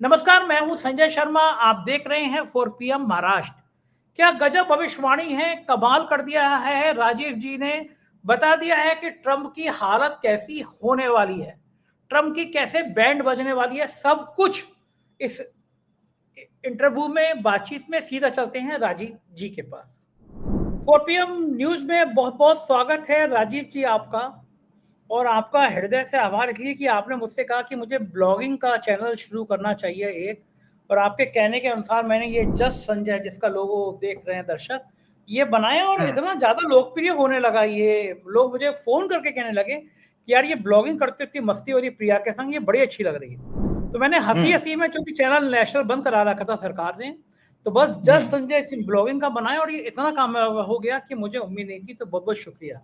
नमस्कार, मैं हूं संजय शर्मा। आप देख रहे हैं 4 PM महाराष्ट्र। क्या गजब भविष्यवाणी है, कमाल कर दिया है। राजीव जी ने बता दिया है कि ट्रंप की हालत कैसी होने वाली है, ट्रंप की कैसे बैंड बजने वाली है। सब कुछ इस इंटरव्यू में, बातचीत में। सीधा चलते हैं राजीव जी के पास। 4 PM न्यूज में बहुत बहुत स्वागत है राजीव जी आपका, और आपका हृदय से आभार इसलिए कि आपने मुझसे कहा कि मुझे ब्लॉगिंग का चैनल शुरू करना चाहिए एक, और आपके कहने के अनुसार मैंने ये जस्ट संजय, जिसका लोगो देख रहे हैं दर्शक, ये बनाया और इतना ज़्यादा लोकप्रिय होने लगा। ये लोग मुझे फ़ोन करके कहने लगे कि यार ये ब्लॉगिंग करते इतनी मस्ती हो रही प्रिया के संग, ये बड़ी अच्छी लग रही है। तो मैंने हँसी-हँसी में, चूँकि चैनल नेशनल बंद करा रखा था सरकार ने, तो बस जस्ट संजय ब्लॉगिंग का बनाया और ये इतना कामयाब हो गया कि मुझे उम्मीद नहीं थी। तो बहुत-बहुत शुक्रिया।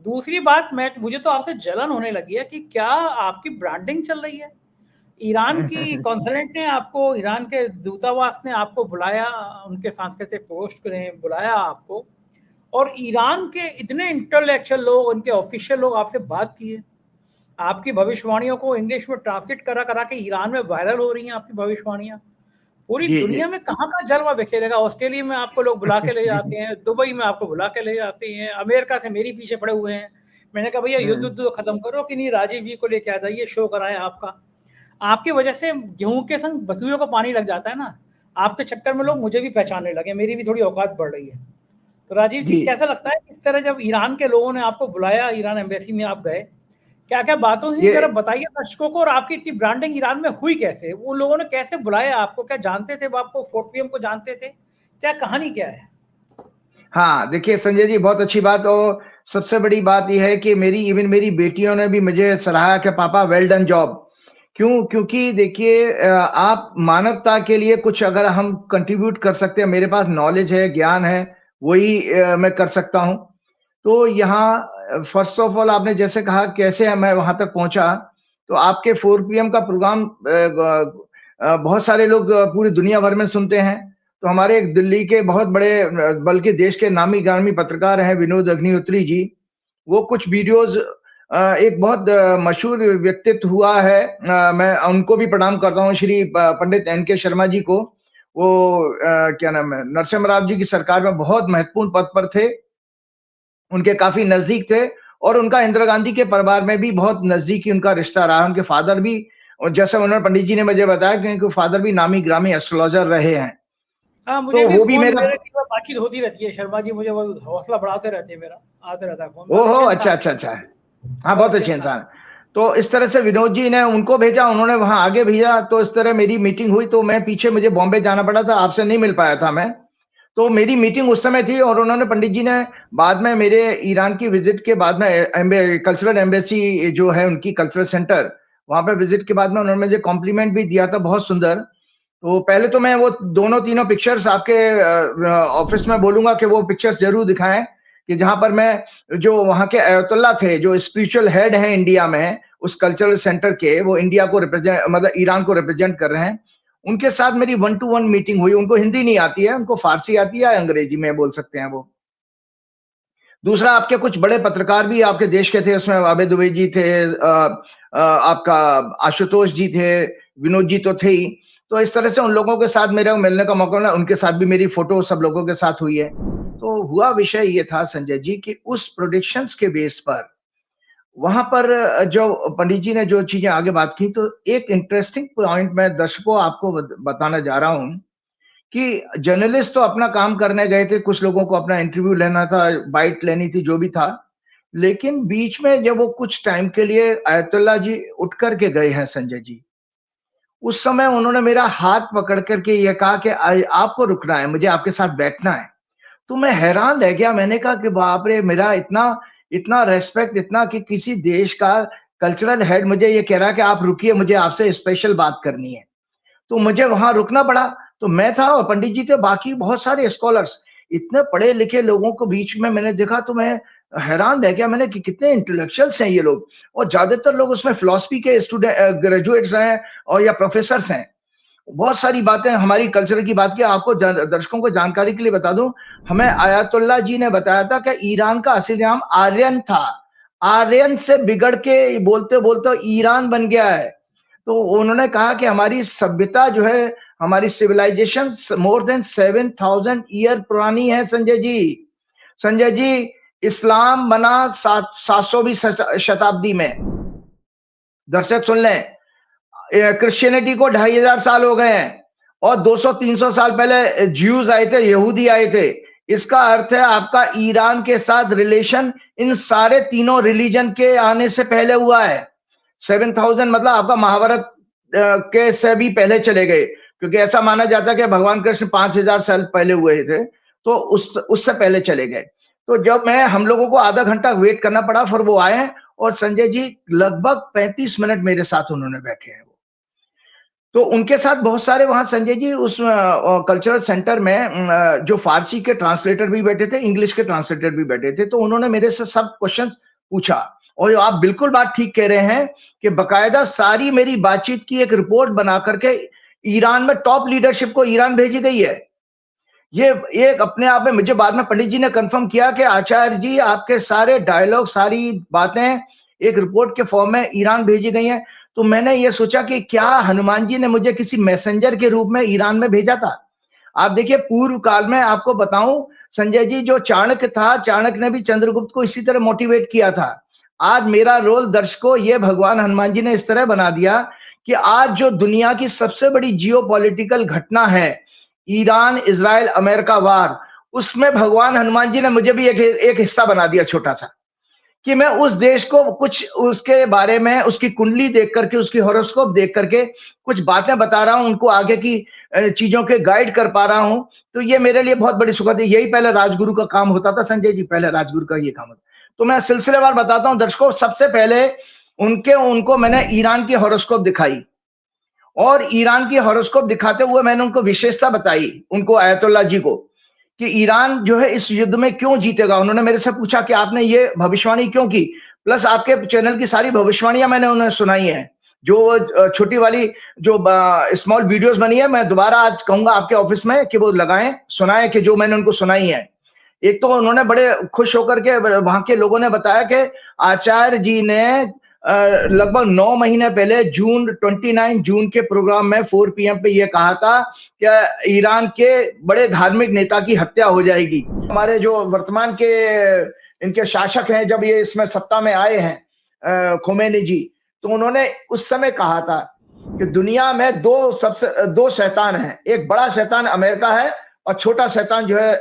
दूसरी बात, मुझे तो आपसे जलन होने लगी है कि क्या आपकी ब्रांडिंग चल रही है। ईरान की कॉन्सुलेट ने आपको, ईरान के दूतावास ने आपको बुलाया, उनके सांस्कृतिक पोस्ट ने बुलाया आपको, और ईरान के इतने इंटेलेक्चुअल लोग, उनके ऑफिशियल लोग आपसे बात किए। आपकी भविष्यवाणियों को इंग्लिश में ट्रांसलेट करा करा के ईरान में वायरल हो रही हैं आपकी भविष्यवाणियां। पूरी जी, जी। दुनिया में कहाँ जलवा बिखेरेगा। ऑस्ट्रेलिया में आपको लोग बुला के ले जाते हैं, दुबई में आपको बुला के ले जाते हैं, अमेरिका से मेरी पीछे पड़े हुए हैं। मैंने कहा भैया युद्ध तो खत्म करो कि नहीं, राजीव जी को लेके आ जाइए, शो कराएं आपका। आपकी वजह से गेहूं के संग बसुइयों को पानी लग जाता है ना। आपके चक्कर में लोग मुझे भी पहचानने लगे, मेरी भी थोड़ी औकात बढ़ रही है। तो राजीव जी, जी। कैसा लगता है इस तरह जब ईरान के लोगों ने आपको बुलाया, ईरान एम्बेसी में आप गए, क्या क्या बातों हुई, ये जरा बताइए दर्शकों को। और आपकी इतनी ब्रांडिंग ईरान में हुई कैसे, वो लोगों ने कैसे बुलाया आपको, क्या जानते थे वो आपको, 4 PM को जानते थे, क्या कहानी क्या है? हाँ, देखिए संजय जी, बहुत अच्छी बात। और सबसे बड़ी बात ये है कि मेरी बेटियों ने भी मुझे सराहा कि पापा वेल डन जॉब। क्यों? क्योंकि देखिए आप मानवता के लिए कुछ अगर हम कंट्रीब्यूट कर सकते हैं, मेरे पास नॉलेज है, ज्ञान है, वही मैं कर सकता हूँ। तो यहाँ फर्स्ट ऑफ ऑल आपने जैसे कहा कैसे मैं वहाँ तक पहुँचा, तो आपके 4 PM का प्रोग्राम बहुत सारे लोग पूरी दुनिया भर में सुनते हैं। तो हमारे एक दिल्ली के बहुत बड़े बल्कि देश के नामी-गामी पत्रकार हैं विनोद अग्निहोत्री जी, वो कुछ वीडियोज़ एक बहुत मशहूर व्यक्तित्व हुआ है, मैं उनको भी प्रणाम करता हूँ, श्री प पंडित NK शर्मा जी को। वो क्या नाम है, नरसिम्हा राव जी की सरकार में बहुत महत्वपूर्ण पद पर थे। उनके काफ़ी नज़दीक थे और उनका इंदिरा गांधी के परिवार में भी बहुत नज़दीकी उनका रिश्ता रहा। उनके फ़ादर भी, और जैसा उन्होंने पंडित जी ने मुझे बताया कि उनके फ़ादर भी नामी-गिरामी एस्ट्रोलॉज़र रहे हैं। हाँ, मुझे तो भी वो भी फ़ोन, मेरा मेरे की बातचीत होती रहती है। शर्मा जी मुझे वो हौसला बढ़ाते रहते हैं मेरा, आते रहता है फ़ोन। बहुत ओहो! अच्छे अच्छा, इंसान अच्छा, हैं, अच्छा। हाँ, बहुत बहुत अच्छे अच्छे इंसान इंसान हैं। तो इस तरह से विनोद जी ने उनको भेजा, उन्होंने वहाँ आगे भेजा, तो इस तरह मेरी मीटिंग हुई। तो मैं पीछे, मुझे बॉम्बे जाना पड़ा था, आपसे नहीं मिल पाया था मैं। तो मेरी मीटिंग उस समय थी और उन्होंने, पंडित जी ने बाद में मेरे ईरान की विज़िट के बाद में कल्चरल एम्बेसी जो है उनकी कल्चरल सेंटर, वहाँ पे विज़िट के बाद में उन्होंने मुझे कॉम्प्लीमेंट भी दिया था, बहुत सुंदर। तो पहले तो मैं वो दोनों तीनों पिक्चर्स आपके ऑफ़िस में बोलूँगा कि वो पिक्चर्स ज़रूर दिखाएँ, कि जहाँ पर मैं, जो वहाँ के अयतुल्ला थे, जो स्पिरिचुअल हेड हैं इंडिया में, उस कल्चरल सेंटर के, वो इंडिया को मतलब ईरान को रिप्रेज़ेंट कर रहे हैं। उनके साथ मेरी 1 टू 1 मीटिंग हुई। उनको हिंदी नहीं आती है, उनको फ़ारसी आती है या अंग्रेजी में बोल सकते हैं वो। दूसरा, आपके कुछ बड़े पत्रकार भी आपके देश के थे, उसमें अभय दुबे जी थे, आपका आशुतोष जी थे, विनोद जी तो थे ही। तो इस तरह से उन लोगों के साथ मेरा मिलने का मौका मिला, उनके साथ भी मेरी फ़ोटो सब लोगों के साथ हुई है। तो हुआ विषय ये था संजय जी कि उस प्रेडिक्शंस के बेस पर, वहाँ पर जो पंडित जी ने जो चीज़ें आगे बात की, तो एक इंटरेस्टिंग पॉइंट मैं दर्शकों आपको बताना जा रहा हूँ कि जर्नलिस्ट तो अपना काम करने गए थे, कुछ लोगों को अपना इंटरव्यू लेना था, बाइट लेनी थी, जो भी था। लेकिन बीच में जब वो कुछ टाइम के लिए अयतुल्ला जी उठ कर के गए हैं संजय जी, उस समय उन्होंने मेरा हाथ पकड़ कर के ये कहा कि आपको रुकना है, मुझे आपके साथ बैठना है। तो मैं हैरान रह गया, मैंने कहा कि बाप रे! मेरा इतना इतना रिस्पेक्ट, इतना कि किसी देश का कल्चरल हेड मुझे ये कह रहा है कि आप रुकिए, मुझे आपसे स्पेशल बात करनी है। तो मुझे वहाँ रुकना पड़ा। तो मैं था और पंडित जी थे, बाकी बहुत सारे स्कॉलर्स, इतने पढ़े-लिखे लोगों को बीच में मैंने देखा, तो मैं हैरान रह गया, मैंने कि कितने इंटेलेक्चुअल्स हैं ये लोग, और ज़्यादातर लोग उसमें फिलॉसफी के ग्रेजुएट्स हैं और या प्रोफ़ेसर्स हैं। बहुत सारी बातें हमारी कल्चर की बात की, आपको दर्शकों को जानकारी के लिए बता दूँ, हमें आयतुल्ला जी ने बताया था कि ईरान का असली नाम आर्यन था। आर्यन से बिगड़ के बोलते-बोलते ईरान बन गया है। तो उन्होंने कहा कि हमारी सभ्यता जो है, हमारी सिविलाइजेशन मोर देन 7000 ईयर पुरानी है संजय जी। संजय जी, इस्लाम बना 700वीं शताब्दी में। दर्शक सुन लें, क्रिश्चियनिटी को 2500 साल हो गए हैं और 200-300 साल पहले ज्यूज आए थे, यहूदी आए थे। इसका अर्थ है आपका ईरान के साथ रिलेशन इन सारे तीनों रिलीजन के आने से पहले हुआ है। 7000 मतलब आपका महाभारत के से भी पहले चले गए, क्योंकि ऐसा माना जाता है कि भगवान कृष्ण 5000 साल पहले हुए थे, तो उससे पहले चले गए। तो जब हम लोगों को आधा घंटा वेट करना पड़ा, फिर वो आए और संजय जी लगभग 35 मिनट मेरे साथ उन्होंने बैठे हैं। तो उनके साथ बहुत सारे वहां संजय जी उस कल्चरल सेंटर में जो फारसी के ट्रांसलेटर भी बैठे थे, इंग्लिश के ट्रांसलेटर भी बैठे थे। तो उन्होंने मेरे से सब क्वेश्चन पूछा और आप बिल्कुल बात ठीक कह रहे हैं कि बकायदा सारी मेरी बातचीत की एक रिपोर्ट बना करके ईरान में टॉप लीडरशिप को ईरान भेजी गई है। ये एक अपने आप में, मुझे बाद में पंडित जी ने कंफर्म किया कि आचार्य जी आपके सारे डायलॉग, सारी बातें एक रिपोर्ट के फॉर्म में ईरान भेजी गई हैं। तो मैंने ये सोचा कि क्या हनुमान जी ने मुझे किसी मैसेंजर के रूप में ईरान में भेजा था। आप देखिए, पूर्व काल में आपको बताऊं संजय जी, जो चाणक्य था, चाणक्य ने भी चंद्रगुप्त को इसी तरह मोटिवेट किया था। आज मेरा रोल दर्शकों, ये भगवान हनुमान जी ने इस तरह बना दिया कि आज जो दुनिया की सबसे बड़ी जियोपॉलिटिकल घटना है, ईरान इजराइल अमेरिका वार, उसमें भगवान हनुमान जी ने मुझे भी एक हिस्सा बना दिया छोटा सा, कि मैं उस देश को कुछ उसके बारे में, उसकी कुंडली देख करके, उसकी हॉरोस्कोप देख करके कुछ बातें बता रहा हूं, उनको आगे की चीजों के गाइड कर पा रहा हूं। तो ये मेरे लिए बहुत बड़ी सुखद है। यही पहले राजगुरु का काम होता था संजय जी, पहले राजगुरु का ये काम होता। तो मैं सिलसिलेवार बताता हूं दर्शकों। सबसे पहले उनको मैंने ईरान की हॉरोस्कोप दिखाई और ईरान की हॉरोस्कोप दिखाते हुए मैंने उनको विशेषता बताई, उनको आयतुल्ला जी को, कि ईरान जो है इस युद्ध में क्यों जीतेगा। उन्होंने मेरे से पूछा कि आपने ये भविष्यवाणी क्यों की, प्लस आपके चैनल की सारी भविष्यवाणियां मैंने उन्हें सुनाई है, जो छोटी वाली जो स्मॉल वीडियोस बनी है, मैं दोबारा आज कहूंगा आपके ऑफिस में कि वो लगाएं, सुनाएं, कि जो मैंने उनको सुनाई है। एक तो उन्होंने बड़े खुश होकर के वहां के लोगों ने बताया कि आचार्य जी ने लगभग 9 महीने पहले जून 29 जून के प्रोग्राम में 4 PM पे ये कहा था कि ईरान के बड़े धार्मिक नेता की हत्या हो जाएगी। हमारे जो वर्तमान के इनके शासक हैं, जब ये इसमें सत्ता में आए हैं खोमेनी जी, तो उन्होंने उस समय कहा था कि दुनिया में दो शैतान हैं, एक बड़ा शैतान अमेरिका है और छोटा शैतान जो है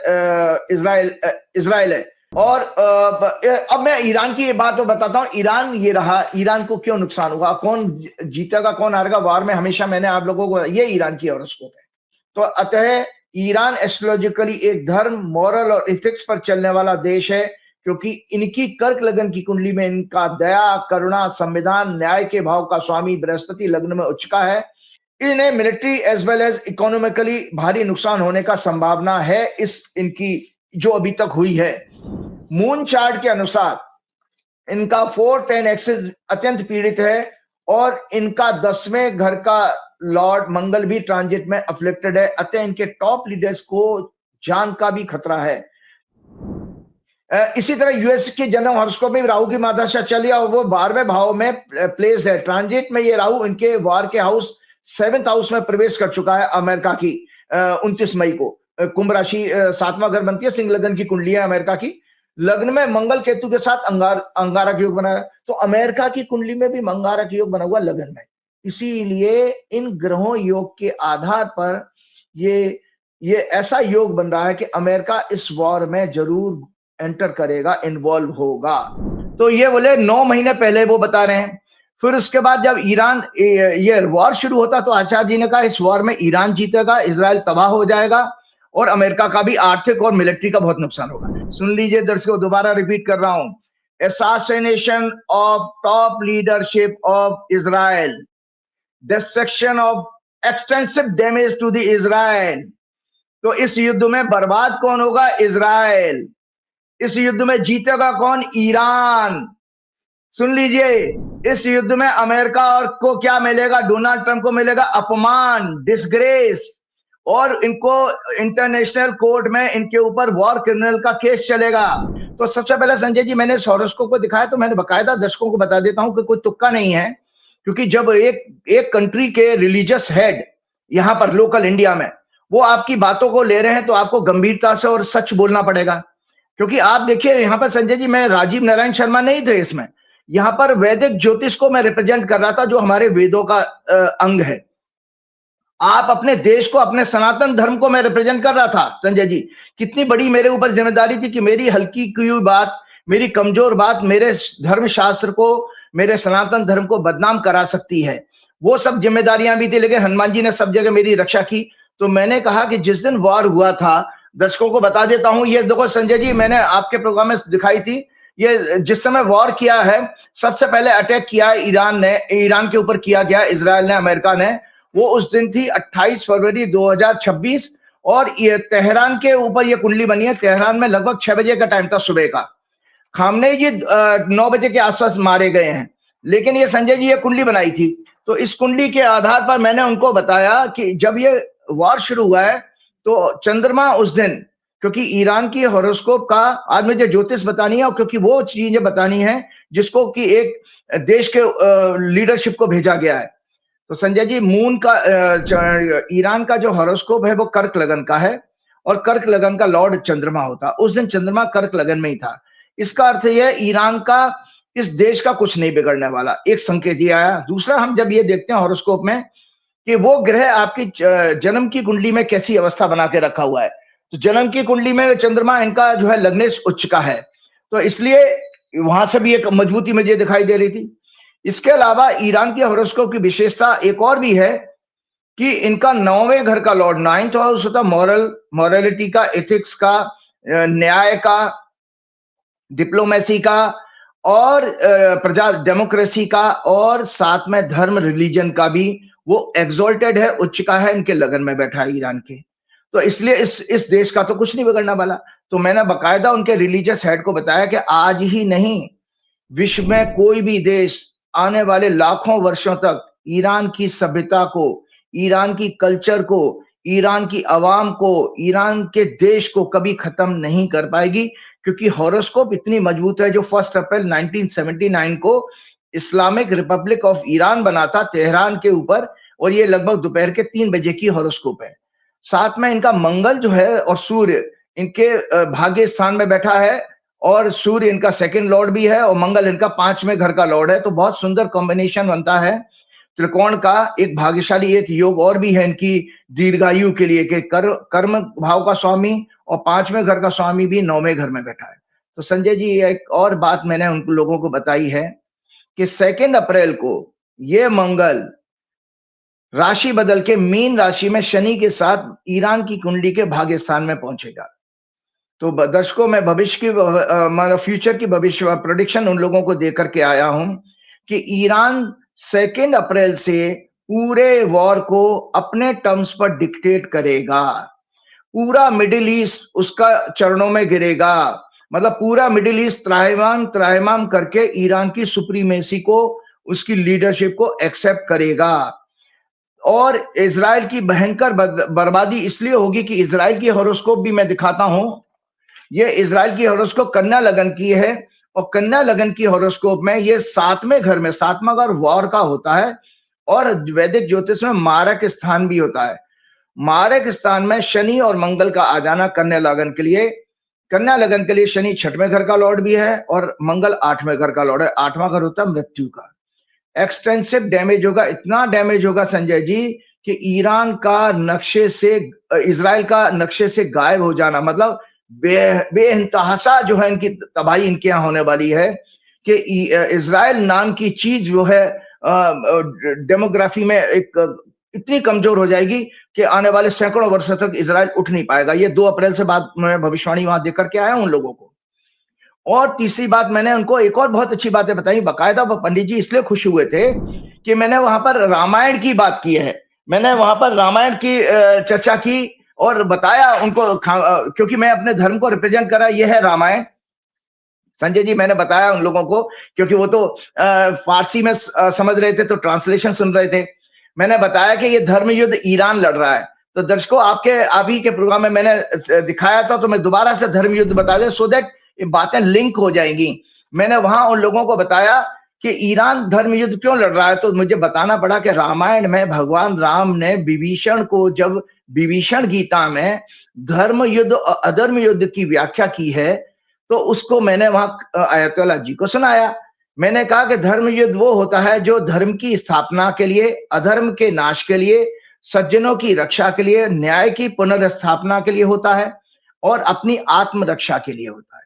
इजराइल है। और अब मैं ईरान की बात तो बताता हूं। ईरान ये रहा, ईरान को क्यों नुकसान हुआ, कौन जीतेगा कौन हारेगा वार में, हमेशा मैंने आप लोगों को, ये ईरान की हॉरोस्कोप है। तो अतः ईरान एस्ट्रोलॉजिकली एक धर्म, मॉरल और इथिक्स पर चलने वाला देश है, क्योंकि इनकी कर्क लगन की कुंडली में इनका दया, करुणा, संविधान, न्याय के भाव का स्वामी बृहस्पति लग्न में उच्च का है। इन्हें military as well as economically भारी नुकसान होने का संभावना है, इस इनकी जो अभी तक हुई है। मून चार्ट के अनुसार इनका 4-10 एक्सिस अत्यंत पीड़ित है और इनका 10वें घर का लॉर्ड मंगल भी ट्रांजिट में अफ्लिक्टेड है। अतः इनके टॉप लीडर्स को जान का भी खतरा है। इसी तरह यूएस के जन्म हॉरोस्कोप में राहु की महादशा चली और वो 12वें भाव में प्लेस है। ट्रांजिट में ये राहु इनके वार के हाउस 7th हाउस में प्रवेश कर चुका है अमेरिका की 29 मई को। कुंभ राशि 7वां घर बनती है, सिंह लग्न की कुंडली है अमेरिका की। लग्न में मंगल केतु के साथ अंगारक योग बना है, तो अमेरिका की कुंडली में भी अंगारक योग बना हुआ लग्न में। इसीलिए इन ग्रहों योग के आधार पर ये ऐसा योग बन रहा है कि अमेरिका इस वॉर में जरूर एंटर करेगा, इन्वॉल्व होगा। तो ये बोले 9 महीने पहले वो बता रहे हैं। फिर उसके बाद जब ईरान ये वॉर शुरू होता तो आचार्य जी ने कहा इस वॉर में ईरान जीतेगा, इजराइल तबाह हो जाएगा और अमेरिका का भी आर्थिक और मिलिट्री का बहुत नुकसान होगा। सुन लीजिए दर्शकों, दोबारा रिपीट कर रहा हूं। assassination of top leadership of Israel, destruction of extensive damage to the Israel। तो इस युद्ध में बर्बाद कौन होगा? इजराइल। इस युद्ध में जीतेगा कौन? ईरान। सुन लीजिए, इस युद्ध में अमेरिका और को क्या मिलेगा? डोनाल्ड ट्रंप को मिलेगा अपमान, डिसग्रेस, और इनको इंटरनेशनल कोर्ट में इनके ऊपर वॉर क्रिमिनल का केस चलेगा। तो सबसे पहले संजय जी, मैंने इस हॉरोस्कोप को दिखाया तो मैंने बकायदा दर्शकों को बता देता हूं कि कोई तुक्का नहीं है, क्योंकि जब एक कंट्री के रिलीजियस हेड यहां पर लोकल इंडिया में वो आपकी बातों को ले रहे हैं तो आपको गंभीरता से और सच बोलना पड़ेगा। क्योंकि आप देखिए यहां पर संजय जी, मैं राजीव नारायण शर्मा नहीं थे इसमें, यहां पर वैदिक ज्योतिष को मैं रिप्रेजेंट कर रहा था जो हमारे वेदों का अंग है। आप अपने देश को, अपने सनातन धर्म को मैं रिप्रेजेंट कर रहा था संजय जी। कितनी बड़ी मेरे ऊपर जिम्मेदारी थी कि मेरी हल्की की हुई बात, मेरी कमजोर बात मेरे धर्म शास्त्र को, मेरे सनातन धर्म को बदनाम करा सकती है। वो सब जिम्मेदारियां भी थी, लेकिन हनुमान जी ने सब जगह मेरी रक्षा की। तो मैंने कहा कि जिस दिन वॉर हुआ था, दर्शकों को बता देता हूं, ये देखो संजय जी, मैंने आपके प्रोग्राम में दिखाई थी, ये जिस समय वॉर किया है, सबसे पहले अटैक किया ईरान ने, ईरान के ऊपर किया गया, इजराइल ने, अमेरिका ने। वो उस दिन थी 28 फरवरी 2026 और ये तेहरान के ऊपर ये कुंडली बनी है। तेहरान में लगभग 6 बजे का टाइम था सुबह का। खामनेई जी 9 बजे के आसपास मारे गए हैं, लेकिन ये संजय जी ये कुंडली बनाई थी। तो इस कुंडली के आधार पर मैंने उनको बताया कि जब ये वॉर शुरू हुआ है तो चंद्रमा उस दिन, क्योंकि ईरान की हॉरोस्कोप का आज मुझे ज्योतिष बतानी है, और क्योंकि वो चीजें बतानी है जिसको कि एक देश के लीडरशिप को भेजा गया है। तो संजय जी, मून का ईरान का जो हॉरोस्कोप है वो कर्क लगन का है, और कर्क लगन का लॉर्ड चंद्रमा होता। उस दिन चंद्रमा कर्क लगन में ही था। इसका अर्थ यह ईरान का, इस देश का कुछ नहीं बिगड़ने वाला, एक संकेत ये आया। दूसरा, हम जब ये देखते हैं हॉरोस्कोप में कि वो ग्रह आपकी जन्म की कुंडली में कैसी अवस्था बना के रखा हुआ है, तो जन्म की कुंडली में चंद्रमा इनका जो है लग्नेश उच्च का है, तो इसलिए वहां से भी एक मजबूती मुझे दिखाई दे रही थी। इसके अलावा ईरान की हॉरोस्कोप की विशेषता एक और भी है कि इनका 9वें घर का लॉर्ड, 9th हाउस होता मॉरलिटी का, एथिक्स का, न्याय का, डिप्लोमेसी का, और प्रजा डेमोक्रेसी का, और साथ में धर्म रिलीजन का भी वो एग्जॉल्टेड है, उच्च का है, इनके लगन में बैठा है ईरान के। तो इसलिए इस देश का तो कुछ नहीं बिगड़ने वाला। तो मैंने बकायदा उनके रिलीजियस हेड को बताया कि आज ही नहीं, विश्व में कोई भी देश आने वाले लाखों वर्षों तक ईरान की सभ्यता को, ईरान की कल्चर को, ईरान की आवाम को, ईरान के देश को कभी खत्म नहीं कर पाएगी, क्योंकि हॉरोस्कोप इतनी मजबूत है। जो 1 अप्रैल 1979 को इस्लामिक रिपब्लिक ऑफ ईरान बना था तेहरान के ऊपर, और ये लगभग दोपहर के 3 बजे की हॉरोस्कोप है। साथ में इनका मंगल जो है और सूर्य इनके भाग्य स्थान में बैठा है, और सूर्य इनका सेकंड लॉर्ड भी है, और मंगल इनका 5वें घर का लॉर्ड है। तो बहुत सुंदर कॉम्बिनेशन बनता है त्रिकोण का। एक भाग्यशाली एक योग और भी है इनकी दीर्घायु के लिए कि कर्म भाव का स्वामी और 5वें घर का स्वामी भी 9वें घर में बैठा है। तो संजय जी, एक और बात मैंने उन लोगों को बताई है कि 2 अप्रैल को ये मंगल राशि बदल के मीन राशि में शनि के साथ ईरान की कुंडली के भाग्य स्थान में पहुंचेगा। तो दर्शकों, मैं भविष्य की फ्यूचर की भविष्य प्रेडिक्शन उन लोगों को देकर के आया हूं कि ईरान 2 अप्रैल से पूरे वॉर को अपने टर्म्स पर डिक्टेट करेगा। पूरा मिडिल ईस्ट उसका चरणों में गिरेगा। मतलब पूरा मिडिल ईस्ट त्राहिमाम करके ईरान की सुप्रीमेसी को, उसकी लीडरशिप को एक्सेप्ट करेगा। और इजराइल की भयंकर बर्बादी इसलिए होगी कि इजराइल की हॉरोस्कोप भी मैं दिखाता हूं। ये इजराइल की हॉरोस्कोप कन्या लगन की है, और कन्या लगन की हॉरोस्कोप में ये 7वें घर में, 7वां घर वॉर का होता है, और वैदिक ज्योतिष में मारक स्थान भी होता है। मारक स्थान में शनि और मंगल का आ जाना कन्या लगन के लिए, कन्या लगन के लिए शनि 6वें घर का लॉर्ड भी है और मंगल 8वें घर का लॉर्ड है। 8वां घर होता है मृत्यु का। एक्सटेंसिव डैमेज होगा, इतना डैमेज होगा संजय जी कि ईरान का नक्शे से, इजराइल का नक्शे से गायब हो जाना, मतलब बेइंतहा जो है इनकी तबाही इनके यहाँ होने वाली है कि इजराइल नाम की चीज जो है डेमोग्राफी में एक इतनी कमजोर हो जाएगी कि आने वाले सैकड़ों वर्षों तक इजराइल उठ नहीं पाएगा। ये 2 अप्रैल से बाद मैं भविष्यवाणी वहां देख करके आया उन लोगों को। और तीसरी बात, मैंने उनको एक और बहुत अच्छी बातें बताई। बाकायदा पंडित जी इसलिए खुश हुए थे कि मैंने वहां पर रामायण की बात की है, मैंने वहां पर रामायण की चर्चा की और बताया उनको, क्योंकि मैं अपने धर्म को रिप्रेजेंट कर रहा, ये है रामायण संजय जी। मैंने बताया उन लोगों को, क्योंकि वो तो फारसी में समझ रहे थे, तो ट्रांसलेशन सुन रहे थे। मैंने बताया कि ये धर्म युद्ध ईरान लड़ रहा है। तो दर्शकों, आप ही के प्रोग्राम में मैंने दिखाया था, तो मैं दोबारा से धर्म युद्ध बता दें, सो दैट ये बातें लिंक हो जाएंगी। मैंने वहां उन लोगों को बताया कि ईरान धर्म युद्ध क्यों लड़ रहा है, तो मुझे बताना पड़ा कि रामायण में भगवान राम ने विभीषण को, जब विभीषण गीता में धर्म युद्ध और अधर्म युद्ध की व्याख्या की है, तो उसको मैंने वहां आयतुल्लाह जी को सुनाया। मैंने कहा कि धर्म युद्ध वो होता है जो धर्म की स्थापना के लिए, अधर्म के नाश के लिए, सज्जनों की रक्षा के लिए, न्याय की पुनर्स्थापना के लिए होता है और अपनी आत्मरक्षा के लिए होता है।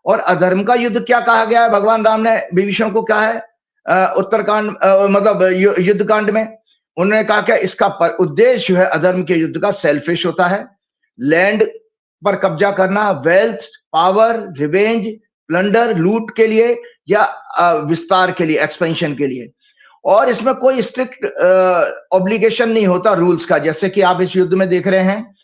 और अधर्म का युद्ध क्या कहा गया है, भगवान राम ने विभीषण को कहा है उत्तरकांड मतलब युद्ध कांड में उन्होंने कहा कि इसका उद्देश्य जो है अधर्म के युद्ध का सेल्फिश होता है, लैंड पर कब्जा करना, वेल्थ, पावर, रिवेंज, प्लंडर, लूट के लिए या विस्तार के लिए, एक्सपेंशन के लिए। और इसमें कोई स्ट्रिक्ट ऑब्लिगेशन नहीं होता रूल्स का, जैसे कि आप इस युद्ध में देख रहे हैं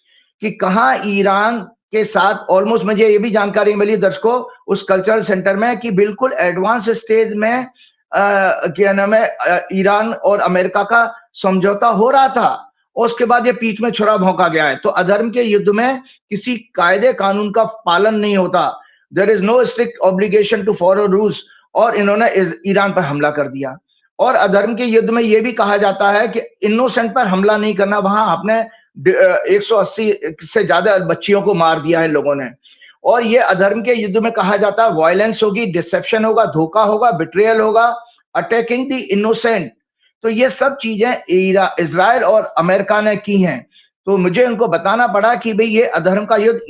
कि कहां ईरान के साथ ऑलमोस्ट, मुझे ये भी जानकारी मिली दर्शकों उस कल्चरल सेंटर में कि बिल्कुल एडवांस स्टेज में क्या नाम है ईरान और अमेरिका का समझौता हो रहा था और उसके बाद ये पीठ में छुरा भोंका गया है। तो अधर्म के युद्ध में किसी कायदे कानून का पालन नहीं होता, there is no strict obligation to follow rules, और इन्होंने ईरान पर हमला कर दिया। और अधर्म के युद्ध में यह भी कहा जाता है कि इनोसेंट पर हमला नहीं करना, वहां आपने 180 से ज्यादा बच्चियों को मार दिया है लोगों ने। और ये अधर्म के युद्ध में कहा जाता है वायलेंस होगी, डिसेप्शन होगा, धोखा होगा, बिट्रियल होगा, अटैकिंग द इनोसेंट। तो ये सब चीजें इजराइल और अमेरिका ने की हैं। तो मुझे उनको बताना पड़ा कि भाई ये अधर्म का युद्ध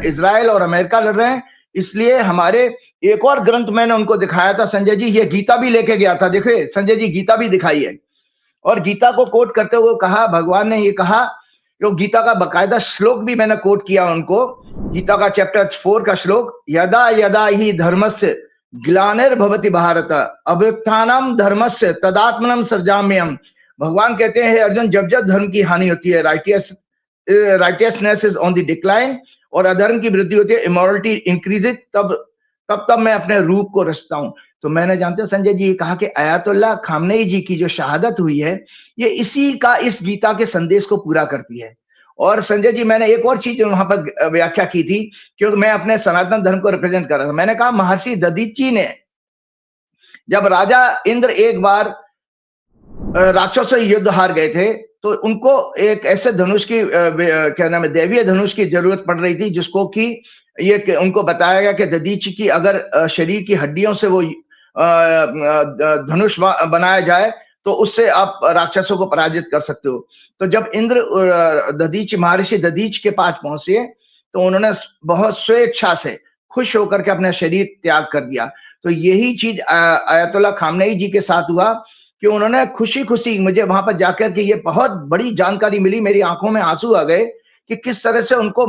इजराइल और अमेरिका लड़ रहे हैं, इसलिए हमारे एक और ग्रंथ मैंने उनको दिखाया था संजय जी, ये गीता भी लेके गया था, देखिए संजय जी गीता भी दिखाई है। और गीता को कोट करते हुए कहा, भगवान ने ये कहा, जो गीता का बकायदा श्लोक भी मैंने कोट किया उनको, गीता का चैप्टर 4 का श्लोक, यदा यदा ही धर्मस्य ग्लानिर्भवति भारत अभ्युत्थानम धर्मस्य तदात्मनम सृजाम्यहम्। भगवान कहते हैं अर्जुन, जब जब धर्म की हानि होती है, righteousness is on the decline, और अधर्म की वृद्धि होती है, इमोरलिटी इंक्रीजेज, तब मैं अपने रूप को रचता हूं। तो मैंने जानते हो संजय जी कहा कि आयतुल्लाह खामनेई जी की जो शहादत हुई है ये इसी का, इस गीता के संदेश को पूरा करती है। और संजय जी मैंने एक और चीज वहां पर व्याख्या की थी, क्योंकि मैं अपने सनातन धर्म को रिप्रेजेंट कर रहा था। मैंने कहा महर्षि दधीची ने, जब राजा इंद्र एक बार राक्षसों से युद्ध हार गए थे, तो उनको एक ऐसे धनुष की क्या नाम है, दैवीय धनुष की जरूरत पड़ रही थी, जिसको कि ये उनको बताया गया कि दधीची की अगर शरीर की हड्डियों से वो धनुष बनाया जाए तो उससे आप राक्षसों को पराजित कर सकते हो। तो जब इंद्र महर्षि दधीच के पास पहुंचे तो उन्होंने बहुत स्वेच्छा से खुश होकर के अपना शरीर त्याग कर दिया। तो यही चीज आयतुल्लाह खामनेई जी के साथ हुआ कि उन्होंने खुशी खुशी, मुझे वहां पर जाकर के ये बहुत बड़ी जानकारी मिली, मेरी आंखों में आंसू आ गए कि किस तरह से उनको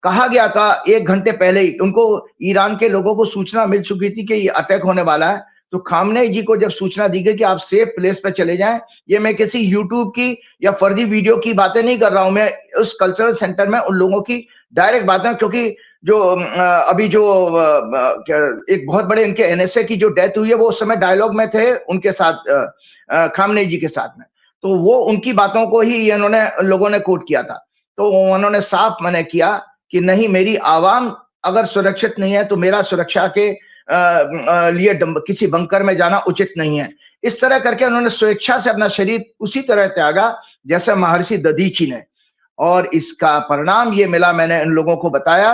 कहा गया था 1 घंटे पहले ही, उनको ईरान के लोगों को सूचना मिल चुकी थी कि ये अटैक होने वाला है। तो खामनेई जी को जब सूचना दी गई कि आप सेफ प्लेस पे चले जाएं, ये मैं किसी यूट्यूब की या फर्जी वीडियो की बातें नहीं कर रहा हूं, मैं उस कल्चरल सेंटर में उन लोगों की डायरेक्ट बातें, क्योंकि जो अभी जो एक बहुत बड़े इनके एनएसए की जो डेथ हुई है वो उस समय डायलॉग में थे उनके साथ, खामनेई जी के साथ में, तो वो उनकी बातों को ही इन्होंने लोगों ने कोट किया था। तो उन्होंने साफ मना किया कि नहीं, मेरी आवाम अगर सुरक्षित नहीं है तो मेरा सुरक्षा के लिए किसी बंकर में जाना उचित नहीं है। इस तरह करके उन्होंने स्वेच्छा से अपना शरीर उसी तरह त्यागा जैसे महर्षि दधीची ने। और इसका परिणाम ये मिला, मैंने इन लोगों को बताया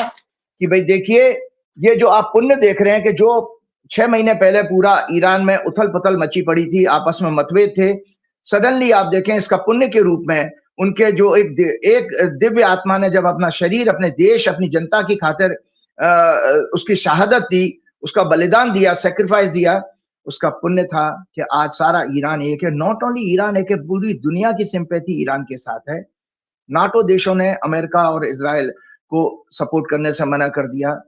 कि भाई देखिए, ये जो आप पुण्य देख रहे हैं कि जो 6 महीने पहले पूरा ईरान में उथल पुथल मची पड़ी थी, आपस में मतभेद थे, सडनली आप देखें इसका पुण्य के रूप में उनके जो एक दिव्य आत्मा ने जब अपना शरीर अपने देश, अपनी जनता की खातिर उसकी शहादत दी, उसका बलिदान दिया, सेक्रीफाइस दिया, उसका पुण्य था कि आज सारा ईरान एक है। नॉट ओनली ईरान एक है, पूरी दुनिया की सिंपैथी ईरान के साथ है। नाटो देशों ने अमेरिका और इजराइल को सपोर्ट करने से मना कर दिया,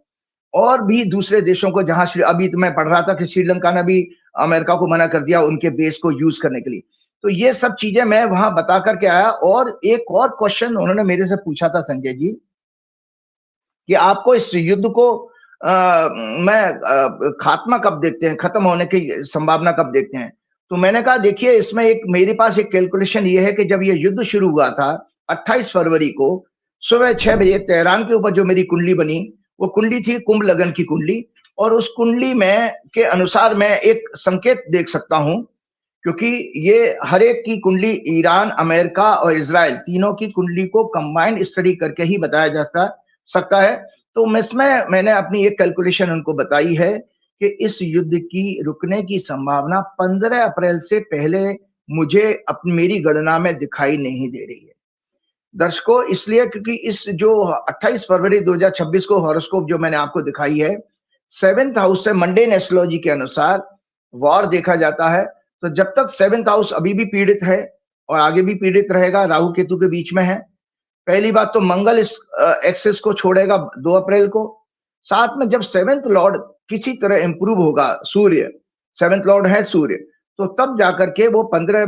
और भी दूसरे देशों को, जहां अभी तो मैं पढ़ रहा था कि श्रीलंका ने भी अमेरिका को मना कर दिया उनके बेस को यूज करने के लिए। तो ये सब चीजें मैं वहां बता करके आया। और एक और क्वेश्चन उन्होंने मेरे से पूछा था संजय जी कि आपको इस युद्ध को खात्मा कब देखते हैं, खत्म होने की संभावना कब देखते हैं? तो मैंने कहा देखिए, इसमें मेरे पास एक कैलकुलेशन ये है कि जब ये युद्ध शुरू हुआ था 28 फरवरी को सुबह 6 बजे तेहरान के ऊपर जो मेरी कुंडली बनी, वो कुंडली थी कुंभ लगन की कुंडली, और उस कुंडली में के अनुसार मैं एक संकेत देख सकता हूं, क्योंकि ये हर एक की कुंडली ईरान, अमेरिका और इजराइल तीनों की कुंडली को कंबाइंड स्टडी करके ही बताया जा सकता है। तो मैंने अपनी एक कैलकुलेशन उनको बताई है कि इस युद्ध की रुकने की संभावना 15 अप्रैल से पहले मुझे मेरी गणना में दिखाई नहीं दे रही है दर्शकों, इसलिए क्योंकि इस जो 28 फरवरी 2026 को हॉरोस्कोप जो मैंने आपको दिखाई है, 7th हाउस से मंडेन एस्ट्रोलॉजी के अनुसार वॉर देखा जाता है। तो जब तक 7th हाउस अभी भी पीड़ित है और आगे भी पीड़ित रहेगा, राहु केतु के बीच में है। पहली बात तो मंगल इस एक्सेस को छोड़ेगा 2 अप्रैल को। साथ में जब 7th लॉर्ड किसी तरह इंप्रूव होगा, सूर्य 7th लॉर्ड है सूर्य, तो तब जाकर के वो 15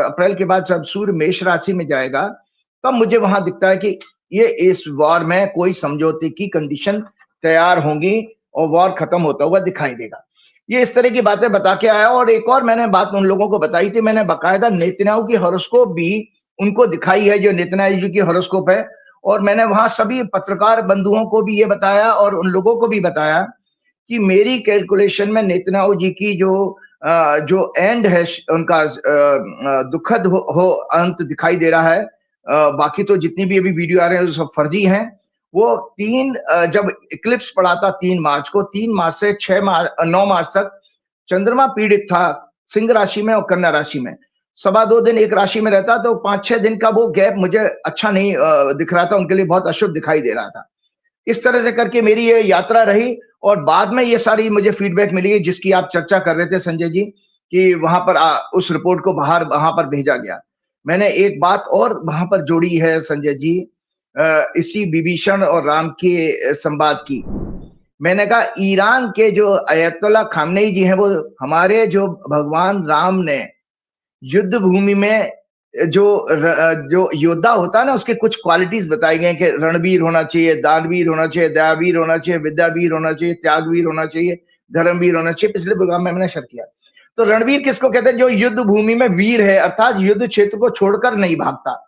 अप्रैल के बाद जब सूर्य मेष राशि में जाएगा, तब मुझे वहां दिखता है कि ये इस वॉर में कोई समझौते की कंडीशन तैयार होंगी और वॉर खत्म होता हुआ दिखाई देगा। ये इस तरह की बातें बता के आया। और एक और मैंने बात उन लोगों को बताई थी, मैंने बाकायदा नेतन्याहू की हॉरोस्कोप भी उनको दिखाई है, जो नेतन्याहू जी की हॉरोस्कोप है, और मैंने वहां सभी पत्रकार बंधुओं को भी ये बताया और उन लोगों को भी बताया कि मेरी कैलकुलेशन में नेतन्याहू जी की जो एंड है उनका दुखद हो अंत दिखाई दे रहा है। बाकी तो जितनी भी अभी वीडियो आ रहे हैं सब फर्जी हैं। वो जब इक्लिप्स पड़ा था 3 मार्च को, 3 मार्च से 9 मार्च तक चंद्रमा पीड़ित था सिंह राशि में और कन्या राशि में। 2.25 दिन एक राशि में रहता, तो 5-6 दिन का वो गैप मुझे अच्छा नहीं दिख रहा था, उनके लिए बहुत अशुभ दिखाई दे रहा था। इस तरह से करके मेरी ये यात्रा रही और बाद में ये सारी मुझे फीडबैक मिली जिसकी आप चर्चा कर रहे थे संजय जी, कि वहां पर उस रिपोर्ट को वहां पर भेजा गया। मैंने एक बात और वहां पर जोड़ी है संजय जी, इसी विभीषण और राम के संवाद की। मैंने कहा ईरान के जो अयतुल्ला खामनेई जी हैं, वो हमारे जो भगवान राम ने युद्ध भूमि में जो योद्धा होता है ना, उसके कुछ क्वालिटीज बताई गई कि रणवीर होना चाहिए, दानवीर होना चाहिए, दयावीर होना चाहिए, विद्यावीर होना चाहिए, त्यागवीर होना चाहिए, धर्मवीर होना चाहिए। पिछले प्रोग्राम में मैंने शेयर किया। तो रणवीर किसको कहते हैं? जो युद्ध भूमि में वीर है, अर्थात युद्ध क्षेत्र को छोड़कर नहीं भागता।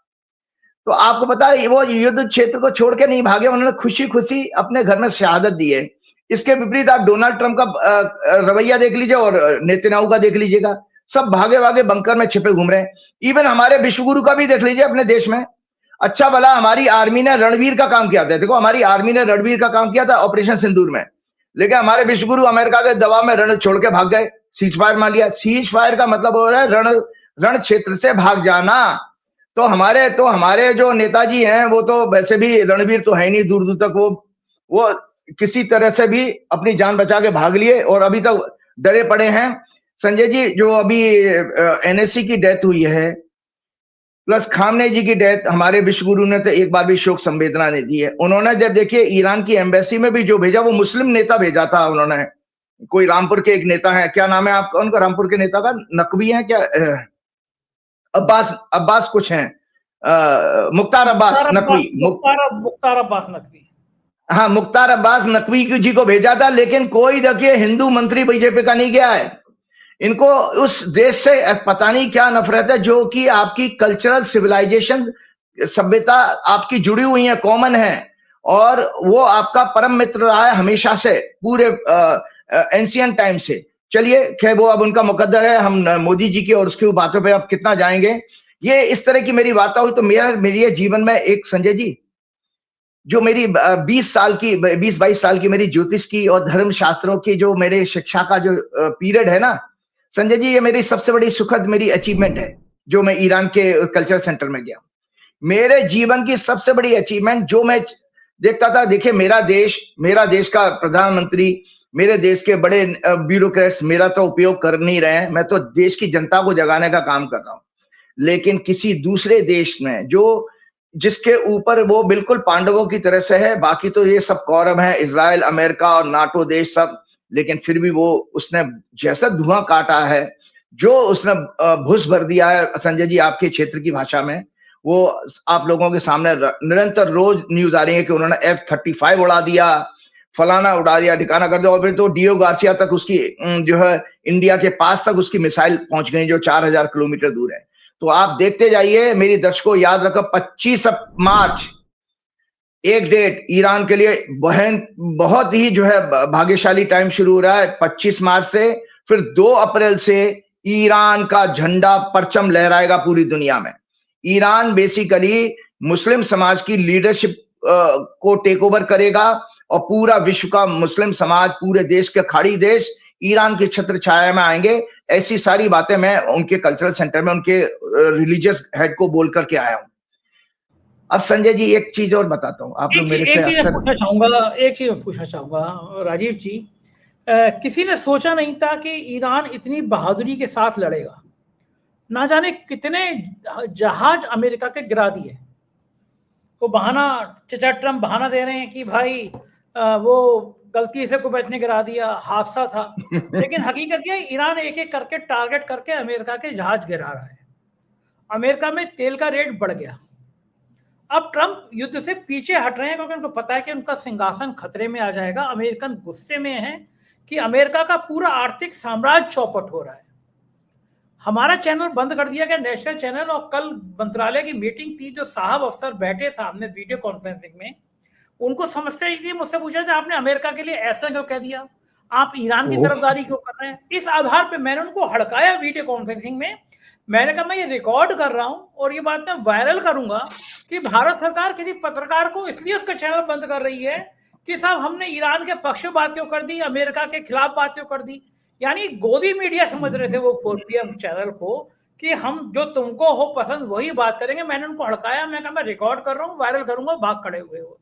तो आपको पता है वो युद्ध क्षेत्र को छोड़ के नहीं भागे, उन्होंने खुशी खुशी अपने घर में शहादत दी है। इसके विपरीत आप डोनाल्ड ट्रंप का रवैया देख लीजिए और नेतन्याहू का देख लीजिएगा, सब भागे भागे बंकर में छिपे घूम रहे हैं। इवन हमारे विश्वगुरु का भी देख लीजिए अपने देश में। अच्छा भला हमारी आर्मी ने रणवीर का काम किया था, देखो हमारी आर्मी ने रणवीर का काम किया था ऑपरेशन सिंदूर में, लेकिन हमारे विश्वगुरु अमेरिका के दबाव में रण छोड़ के भाग गए, सीज फायर मान लिया। सीज फायर का मतलब हो रहा है रण क्षेत्र से भाग जाना। तो हमारे जो नेताजी हैं वो तो वैसे भी रणवीर तो है नहीं, दूर दूर तक वो किसी तरह से भी अपनी जान बचा के भाग लिए और अभी तक डरे पड़े हैं। संजय जी, जो अभी एनएससी की डेथ हुई है प्लस खामनेई जी की डेथ, हमारे विश्वगुरु ने तो एक बार भी शोक संवेदना नहीं दी है। उन्होंने जब देखिए ईरान की एम्बेसी में भी जो भेजा वो मुस्लिम नेता भेजा था उन्होंने, कोई रामपुर के एक नेता है, क्या नाम है आपका उनका रामपुर के नेता का? नकवी है क्या? अब्बास कुछ है, मुख्तार अब्बास नकवी, मुख्तार अब्बास नकवी, हाँ मुख्तार अब्बास नकवी जी को भेजा था। लेकिन कोई देखिए हिंदू मंत्री बीजेपी का नहीं गया है। इनको उस देश से पता नहीं क्या नफरत है, जो कि आपकी कल्चरल सिविलाइजेशन सभ्यता आपकी जुड़ी हुई है, कॉमन है, और वो आपका परम मित्र रहा है हमेशा से, पूरे एंशियंट टाइम से। चलिए खैर वो अब उनका मुकद्दर है, हम मोदी जी की और उसकी बातों पे अब कितना जाएंगे। ये इस तरह की मेरी बात हुई। तो मेरी जीवन में एक संजय जी, जो मेरी 20 22 साल की मेरी ज्योतिष की और धर्म शास्त्रों की जो मेरे शिक्षा का जो पीरियड है ना संजय जी, ये मेरी सबसे बड़ी सुखद मेरी अचीवमेंट है जो मैं ईरान के कल्चर सेंटर में गया। मेरे जीवन की सबसे बड़ी अचीवमेंट जो मैं देखता था, देखिए मेरा देश का प्रधानमंत्री, मेरे देश के बड़े ब्यूरोक्रेट्स मेरा तो उपयोग कर नहीं रहे हैं, मैं तो देश की जनता को जगाने का काम कर रहा हूं। लेकिन किसी दूसरे देश में जिसके ऊपर वो बिल्कुल पांडवों की तरह से है, बाकी तो ये सब कौरव है, इजराइल, अमेरिका और नाटो देश सब, लेकिन फिर भी उसने जैसा धुआं काटा है, जो उसने भूस भर दिया है संजय जी आपके क्षेत्र की भाषा में, वो आप लोगों के सामने निरंतर रोज न्यूज आ रही है कि उन्होंने F-35 उड़ा दिया, फलाना उड़ा दिया, ठिकाना कर दिया, और फिर तो डीओ गार्सिया तक उसकी जो है इंडिया के पास तक उसकी मिसाइल पहुंच गई जो 4000 किलोमीटर दूर है। तो आप देखते जाइए मेरी दर्शकों, याद रखो 25 मार्च एक डेट ईरान के लिए बहुत ही जो है भाग्यशाली टाइम शुरू हो रहा है 25 मार्च से, फिर 2 अप्रैल से ईरान का झंडा परचम लहराएगा पूरी दुनिया में। ईरान बेसिकली मुस्लिम समाज की लीडरशिप को टेक ओवर करेगा और पूरा विश्व का मुस्लिम समाज, पूरे देश के खाड़ी देश ईरान की छत्र छाया में आएंगे। ऐसी सारी बातें मैं उनके कल्चरल सेंटर में उनके रिलीजियस हेड को बोल करके आया हूं। अब संजय जी एक चीज और बताता हूं, आप लोग मेरे से एक चीज पूछना चाहूंगा राजीव जी, किसी ने सोचा नहीं था कि ईरान इतनी बहादुरी के साथ लड़ेगा। ना जाने कितने जहाज अमेरिका के गिरा दिए। वो बहाना, चचा ट्रम्प बहाना दे रहे हैं कि भाई वो गलती से कुवैत ने गिरा दिया, हादसा था, लेकिन हकीकत यह ईरान एक एक करके टारगेट करके अमेरिका के जहाज गिरा रहा है। अमेरिका में तेल का रेट बढ़ गया। अब ट्रम्प युद्ध से पीछे हट रहे हैं क्योंकि उनको पता है कि उनका सिंहासन खतरे में आ जाएगा। अमेरिकन गुस्से में है कि अमेरिका का पूरा आर्थिक साम्राज्य चौपट हो रहा है। हमारा चैनल बंद कर दिया गया, नेशनल चैनल, और कल मंत्रालय की मीटिंग थी, जो साहब अफसर बैठे सामने वीडियो कॉन्फ्रेंसिंग में, उनको समस्या ही थी। मुझसे पूछा था आपने अमेरिका के लिए ऐसा क्यों कह दिया, आप ईरान की तरफदारी क्यों कर रहे हैं। इस आधार पे मैंने उनको हड़काया वीडियो कॉन्फ्रेंसिंग में। मैंने कहा मैं ये रिकॉर्ड कर रहा हूं और ये बात मैं वायरल करूंगा कि भारत सरकार किसी पत्रकार को इसलिए उसका चैनल बंद कर रही है कि साहब हमने ईरान के पक्ष में बात क्यों कर दी, अमेरिका के खिलाफ बात क्यों कर दी। यानी गोदी मीडिया समझ रहे थे वो 4PM चैनल को कि हम जो तुमको हो पसंद वही बात करेंगे। मैंने उनको हड़काया, मैं कहा मैं रिकॉर्ड कर रहा हूँ, वायरल करूंगा, भाग खड़े हुए हो।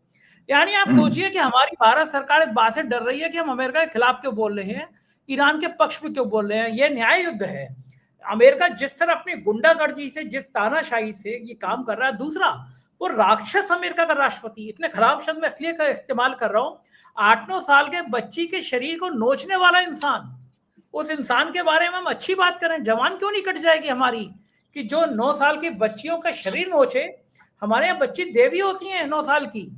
यानी आप सोचिए कि हमारी भारत सरकार इस बात से डर रही है कि हम अमेरिका के खिलाफ क्यों बोल रहे हैं, ईरान के पक्ष में क्यों बोल रहे हैं। यह न्याय युद्ध है। अमेरिका जिस तरह अपनी गुंडागर्दी से, जिस तानाशाही से ये काम कर रहा है, दूसरा वो राक्षस अमेरिका का राष्ट्रपति, इतने खराब शब्द में इसलिए इस्तेमाल कर रहा हूं, 8-9 साल के बच्ची के शरीर को नोचने वाला इंसान, उस इंसान के बारे में हम अच्छी बात करें। जवान क्यों नहीं कट जाएगी हमारी कि जो 9 साल की बच्चियों का शरीर नोचे। हमारे यहाँ बच्ची देवी होती हैं 9 साल की।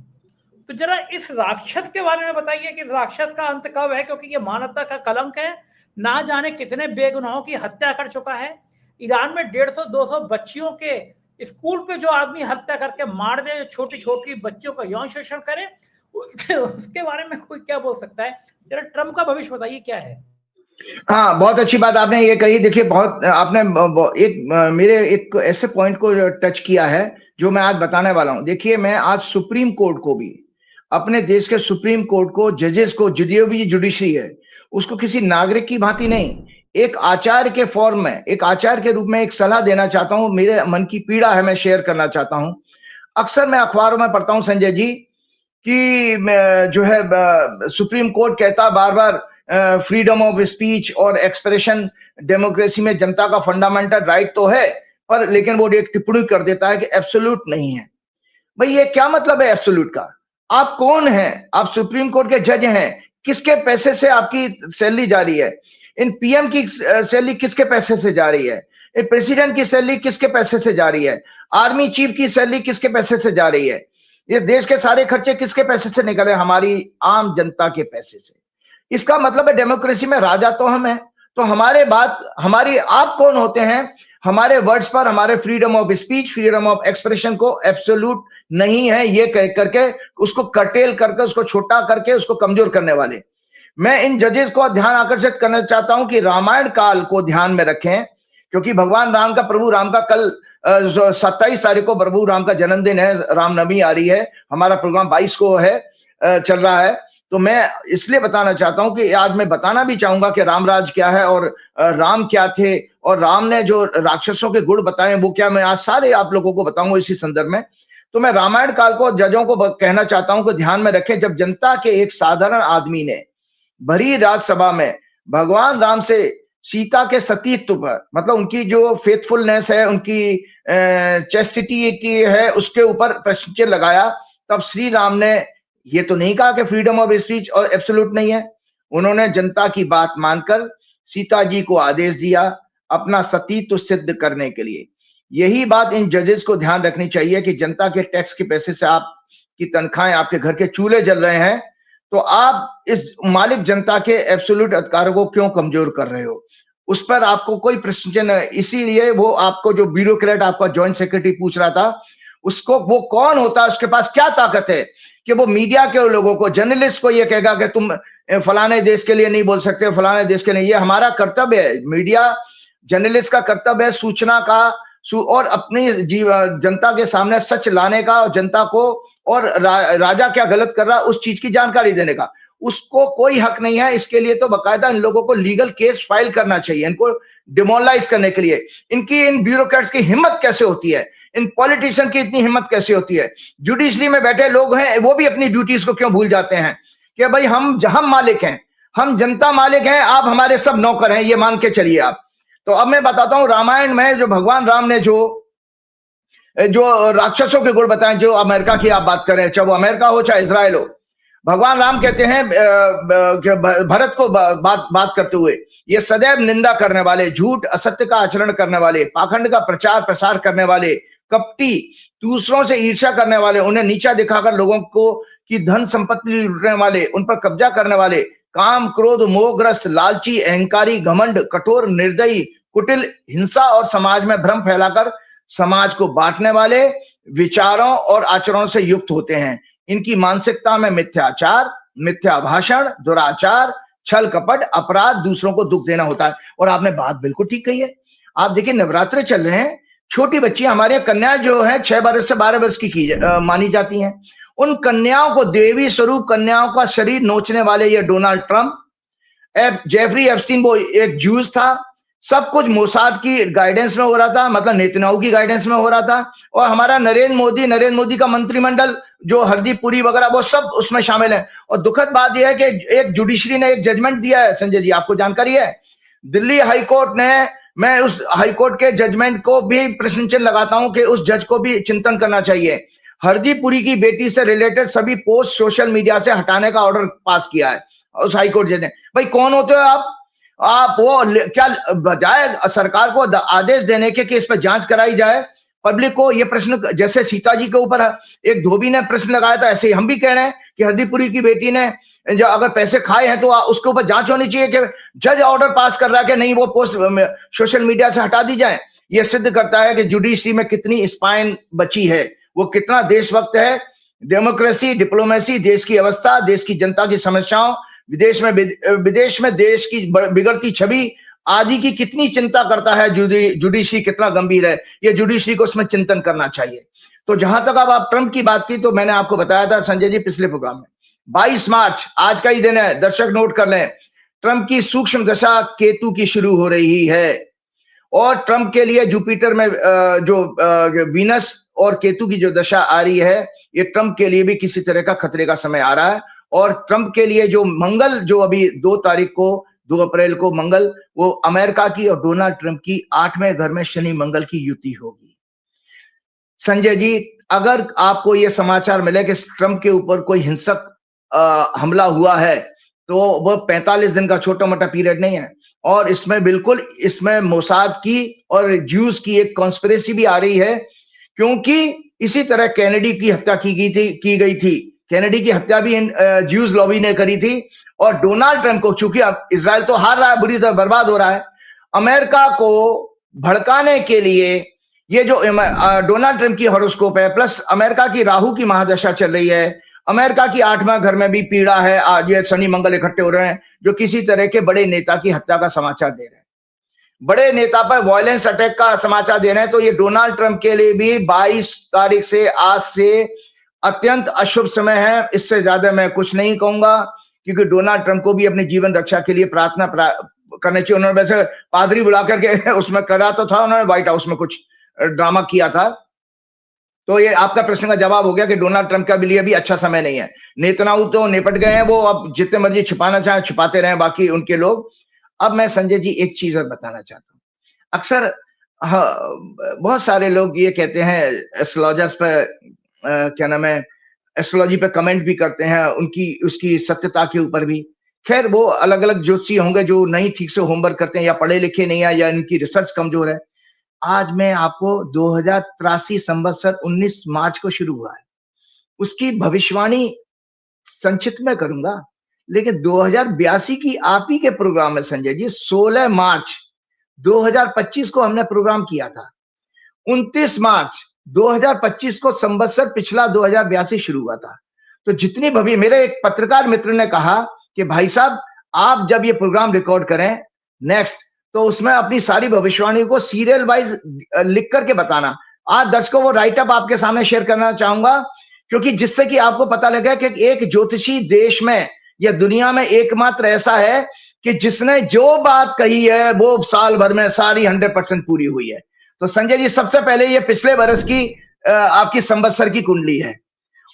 तो जरा इस राक्षस के बारे में बताइए कि राक्षस का अंत कब है, क्योंकि ये मानवता का कलंक है। ना जाने कितने बेगुनाहों की हत्या कर चुका है। ईरान में 150-200 बच्चियों के स्कूल पे जो आदमी हत्या करके मार दे, छोटी छोटी बच्चियों का यौन शोषण करे, उसके बारे में कोई क्या बोल सकता है। जरा ट्रम्प का भविष्य बताइए क्या है। हाँ, बहुत अच्छी बात आपने ये कही। देखिए, बहुत आपने मेरे एक ऐसे पॉइंट को टच किया है जो मैं आज बताने वाला हूं। देखिए, मैं आज सुप्रीम कोर्ट को भी, अपने देश के सुप्रीम कोर्ट को, जजेस को, जुडिशरी है उसको किसी नागरिक की भांति नहीं, एक आचार्य के फॉर्म में, एक आचार्य के रूप में एक सलाह देना चाहता हूं। मेरे मन की पीड़ा है, मैं शेयर करना चाहता हूं। अक्सर मैं अखबारों में पढ़ता हूं संजय जी कि जो है सुप्रीम कोर्ट कहता बार बार फ्रीडम ऑफ स्पीच और एक्सप्रेशन डेमोक्रेसी में जनता का फंडामेंटल राइट तो है, पर लेकिन वो एक टिप्पणी कर देता है कि एब्सोल्यूट नहीं है। भाई ये क्या मतलब है एब्सोल्यूट का? आप कौन हैं? आप सुप्रीम कोर्ट के जज हैं। किसके पैसे से आपकी सैलरी जा रही है? इन पीएम की सैलरी किसके पैसे से जा रही है? इन प्रेसिडेंट की सैलरी किसके पैसे से जा रही है? आर्मी चीफ की सैलरी किसके पैसे से जा रही है? ये देश के सारे खर्चे किसके पैसे से निकल रहे? हमारी आम जनता के पैसे से। इसका मतलब है डेमोक्रेसी में राजा तो हम हैं। तो हमारी आप कौन होते हैं हमारे वर्ड्स पर, हमारे freedom of speech, freedom of expression को एब्सोल्यूट नहीं है ये कह करके उसको कर्टेल करके, उसको छोटा करके, उसको कमजोर करने वाले। मैं इन जजेस को ध्यान आकर्षित करना चाहता हूं कि रामायण काल को ध्यान में रखें, क्योंकि भगवान राम का, प्रभु राम का कल 27 तारीख को प्रभु राम का जन्मदिन है, रामनवमी आ रही है। हमारा प्रोग्राम 22 को है, चल रहा है। तो मैं इसलिए बताना चाहता हूं कि आज मैं बताना भी चाहूंगा कि रामराज क्या है और राम क्या थे, और राम ने जो राक्षसों के गुण बताए वो क्या, मैं आज सारे आप लोगों को बताऊंगा इसी संदर्भ में। तो मैं रामायण काल को जजों को कहना चाहता हूं कि ध्यान में रखें, जब जनता के एक साधारण आदमी ने भरी राज्यसभा में भगवान राम से सीता के सतीत्व पर, मतलब उनकी जो फेथफुलनेस है, उनकी चेस्टिटी की है, उसके ऊपर प्रश्न चिन्ह लगाया, तब श्री राम ने ये तो नहीं कहा कि फ्रीडम ऑफ स्पीच और एब्सोल्यूट नहीं है। उन्होंने जनता की बात मानकर सीता जी को आदेश दिया अपना सतीत्व सिद्ध करने के लिए। यही बात इन जजेस को ध्यान रखनी चाहिए कि जनता के टैक्स के पैसे से आपकी तनख्वाहें, आपके घर के चूल्हे जल रहे हैं, तो आप इस मालिक जनता के एब्सोल्यूट अधिकारों को क्यों कमजोर कर रहे हो? उस पर आपको कोई प्रश्न चिन्ह, इसीलिए वो आपको जो ब्यूरोक्रेट आपका ज्वाइंट सेक्रेटरी पूछ रहा था, उसको वो कौन होता है, उसके पास क्या ताकत है कि वो मीडिया के लोगों को, जर्नलिस्ट को ये कहेगा कि तुम फलाने देश के लिए नहीं बोल सकते, फलाने देश के लिए। ये हमारा कर्तव्य है, मीडिया जर्नलिस्ट का कर्तव्य है सूचना का और अपनी जनता के सामने सच लाने का, और जनता को और राजा क्या गलत कर रहा है उस चीज की जानकारी देने का। उसको कोई हक नहीं है। इसके लिए तो बकायदा इन लोगों को लीगल केस फाइल करना चाहिए, इनको डिमोरलाइज करने के लिए। इनकी इन ब्यूरोक्रेट्स की हिम्मत कैसे होती है, इन पॉलिटिशियन की इतनी हिम्मत कैसे होती है। जुडिशरी में बैठे लोग हैं, वो भी अपनी ड्यूटीज को क्यों भूल जाते हैं कि भाई हम मालिक हैं, हम जनता मालिक हैं, आप हमारे सब नौकर हैं, ये मान के चलिए आप। तो अब मैं बताता हूं, रामायण में जो भगवान राम ने जो राक्षसों के गुण बताए, जो अमेरिका की आप बात करें, चाहे वो अमेरिका हो चाहे इजराइल हो, भगवान राम कहते हैं भरत को बात करते हुए, ये सदैव निंदा करने वाले, झूठ असत्य का आचरण करने वाले, पाखंड का प्रचार प्रसार करने वाले, कपटी, दूसरों से ईर्ष्या करने वाले, उन्हें नीचा दिखाकर लोगों को की धन संपत्ति लूटने वाले, उन पर कब्जा करने वाले, काम क्रोध मोहग्रस्त, लालची, अहंकारी, घमंड, कठोर, निर्दयी, कुटिल, हिंसा और समाज में भ्रम फैलाकर समाज को बांटने वाले, विचारों और आचरणों से युक्त होते हैं। इनकी मानसिकता में मिथ्याचार, मिथ्या भाषण, दुराचार, छल कपट, अपराध, दूसरों को दुख देना होता है। और आपने बात बिल्कुल ठीक कही है। आप देखिए, नवरात्र चल रहे हैं, छोटी बच्ची हमारे कन्या जो है 6 वर्ष से 12 वर्ष की मानी जाती हैं, उन कन्याओं को, देवी स्वरूप कन्याओं का शरीर नोचने वाले ये डोनाल्ड ट्रंप, जेफरी एप्स्टीन वो एक जूस था, सब कुछ मोसाद की गाइडेंस में हो रहा था, मतलब नेतन्याहू की गाइडेंस में हो रहा था। और हमारा नरेंद्र मोदी का मंत्रिमंडल जो हरदीप पुरी वगैरह वो सब उसमें शामिल है। और दुखद बात यह है कि एक जुडिशरी ने एक जजमेंट दिया है, संजय जी आपको जानकारी है, दिल्ली हाईकोर्ट ने, मैं उस हाईकोर्ट के जजमेंट को भी प्रश्न चिन्ह लगाता हूं कि उस जज को भी चिंतन करना चाहिए। हरदीप पुरी की बेटी से रिलेटेड सभी पोस्ट सोशल मीडिया से हटाने का ऑर्डर पास किया है उस हाईकोर्ट जज ने। भाई कौन होते हो आप वो क्या बजाय सरकार को आदेश देने के कि इस पर जांच कराई जाए, पब्लिक को ये प्रश्न, जैसे सीता जी के ऊपर एक धोबी ने प्रश्न लगाया था, ऐसे ही हम भी कह रहे हैं कि हरदीप पुरी की बेटी ने जो अगर पैसे खाए हैं तो उसके ऊपर जांच होनी चाहिए कि जज ऑर्डर पास कर रहा है कि नहीं वो पोस्ट सोशल मीडिया से हटा दी जाए। यह सिद्ध करता है कि जुडिशरी में कितनी स्पाइन बची है, वो कितना देशभक्त है। डेमोक्रेसी, डिप्लोमेसी, देश की अवस्था, देश की जनता की समस्याओं, विदेश में देश की बिगड़ती छवि आदि की कितनी चिंता करता है जुडिशरी, कितना गंभीर है ये जुडिशरी को उसमें चिंतन करना चाहिए। तो जहां तक अब आप ट्रंप की बात की, तो मैंने आपको बताया था संजय जी पिछले प्रोग्राम में, 22 मार्च आज का ही दिन है, दर्शक नोट कर लें, ट्रंप की सूक्ष्म दशा केतु की शुरू हो रही है। और ट्रंप के लिए जुपिटर में जो वीनस और केतु की जो दशा आ रही है, ये ट्रंप के लिए भी किसी तरह का खतरे का समय आ रहा है। और ट्रंप के लिए जो मंगल, जो अभी 2 अप्रैल को मंगल, वो अमेरिका की और डोनाल्ड ट्रंप की 8वें घर में शनि मंगल की युति होगी। संजय जी, अगर आपको ये समाचार मिले कि ट्रंप के ऊपर कोई हिंसक हमला हुआ है, तो वो 45 दिन का छोटा मोटा पीरियड नहीं है। और इसमें बिल्कुल, इसमें मोसाद की और ज्यूज की एक कॉन्स्पिरेसी भी आ रही है, क्योंकि इसी तरह कैनेडी की हत्या की गई थी। कैनेडी की हत्या भी ज्यूज लॉबी ने करी थी। और डोनाल्ड ट्रंप को, चूंकि अब इजराइल तो हार रहा है, बुरी तरह बर्बाद हो रहा है, अमेरिका को भड़काने के लिए ये जो डोनाल्ड ट्रंप की हॉरोस्कोप है, प्लस अमेरिका की राहु की महादशा चल रही है, अमेरिका की 8वां घर में भी पीड़ा है, आज ये शनि मंगल इकट्ठे हो रहे हैं जो किसी तरह के बड़े नेता की हत्या का समाचार दे रहे हैं, बड़े नेता पर वायलेंस अटैक का समाचार दे रहे हैं। तो ये डोनाल्ड ट्रंप के लिए भी 22 तारीख से, आज से अत्यंत अशुभ समय है। इससे ज्यादा मैं कुछ नहीं कहूंगा, क्योंकि डोनाल्ड ट्रंप को भी अपनी जीवन रक्षा के लिए प्रार्थना करनी चाहिए। उन्होंने वैसे पादरी बुला करके उसमें करा तो था, उन्होंने व्हाइट हाउस में कुछ ड्रामा किया था। तो ये आपका प्रश्न का जवाब हो गया कि डोनाल्ड ट्रंप का भी लिए भी अच्छा समय नहीं है। नेतन्याहू तो निपट गए हैं, वो अब जितने मर्जी छुपाना चाहे छुपाते रहे बाकी उनके लोग। अब मैं संजय जी एक चीज और बताना चाहता हूँ। अक्सर बहुत सारे लोग ये कहते हैं, एस्ट्रोलॉजर्स पर क्या नाम है, एस्ट्रोलॉजी पे कमेंट भी करते हैं, उनकी उसकी सत्यता के ऊपर भी। खैर, वो अलग अलग ज्योतिषी होंगे जो नहीं ठीक से होमवर्क करते हैं, या पढ़े लिखे नहीं है, या इनकी रिसर्च कमजोर है। आज मैं आपको 2083 संवत्सर 19 मार्च को शुरू हुआ है, उसकी भविष्यवाणी संक्षिप्त में करूंगा, लेकिन 2082 की आप ही के प्रोग्राम में संजय जी 16 मार्च 2025 को हमने प्रोग्राम किया था। 29 मार्च 2025 को संवत्सर पिछला 2082 शुरू हुआ था। तो जितनी भवी, मेरे एक पत्रकार मित्र ने कहा कि भाई साहब आप जब ये प्रोग्राम रिकॉर्ड करें नेक्स्ट, तो उसमें अपनी सारी भविष्यवाणी को सीरियल वाइज लिख करके बताना। आज दर्शकों वो राइट अप आपके सामने शेयर करना चाहूंगा, क्योंकि जिससे कि आपको पता लगे कि एक ज्योतिषी देश में या दुनिया में एकमात्र ऐसा है कि जिसने जो बात कही है वो साल भर में सारी 100% पूरी हुई है। तो संजय जी, सबसे पहले ये पिछले बरस की आपकी संवत्सर की कुंडली है,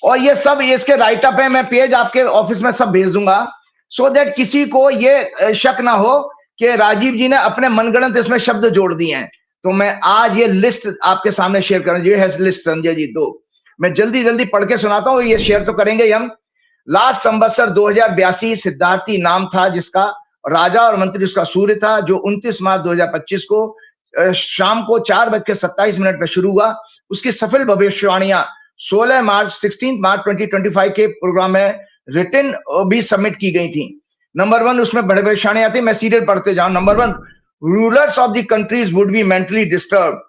और ये सब इसके राइट अप है, मैं पेज आपके ऑफिस में सब भेज दूंगा, सो दैट किसी को ये शक ना हो कि राजीव जी ने अपने मनगढ़ंत इसमें शब्द जोड़ दिए हैं। तो मैं आज ये लिस्ट आपके सामने शेयर कर रहा हूं, ये है लिस्ट संजय जी। दो मैं जल्दी जल्दी पढ़ के सुनाता हूं, ये शेयर तो करेंगे हम। लास्ट संवत्सर 2082 सिद्धार्थी नाम था जिसका, राजा और मंत्री उसका सूर्य था, जो 29 मार्च 2025 को शाम को 4:27 पर शुरू हुआ। उसकी सफल भविष्यवाणियां 16 मार्च 2025 के प्रोग्राम में रिटन भी सबमिट की गई थी। नंबर 1 उसमें भविष्यवाणियां थी, मैं सीरियल पढ़ते जाऊं। Number 1, rulers of the countries would be mentally disturb.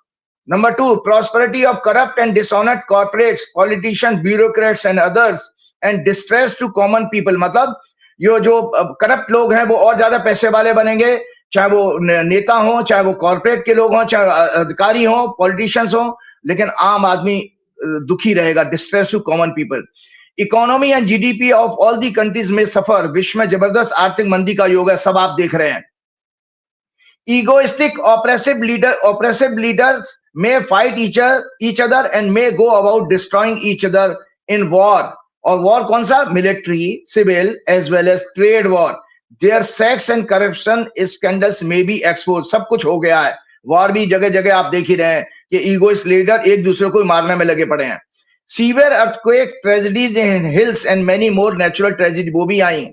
Number 2, prosperity of corrupt and dishonest corporates, politicians, bureaucrats and others, and distress to common people। मतलब ये जो करप्ट लोग हैं वो और ज्यादा पैसे वाले बनेंगे, चाहे वो नेता हो, चाहे वो कॉर्पोरेट के लोग हों, चाहे अधिकारी हों, पॉलिटिशियंस हों, लेकिन आम आदमी दुखी रहेगा। Distress to common people. Economy and GDP of all the countries में सफर। विश्व में जबरदस्त आर्थिक मंदी का योग है, सब आप देख रहे हैं। Egoistic, oppressive leaders may fight each other and may go about destroying each other in war। और वॉर कौन सा? Military, civil as well as trade war. Their sex and corruption scandals में बी एक्सपोज। सब कुछ हो गया है, war भी जगह जगह आप देख ही रहे हैं कि ईगोइस्ट लीडर एक दूसरे को मारने में लगे पड़े हैं। Severe earthquake, tragedies in hills and many more natural tragedy, वो भी आई।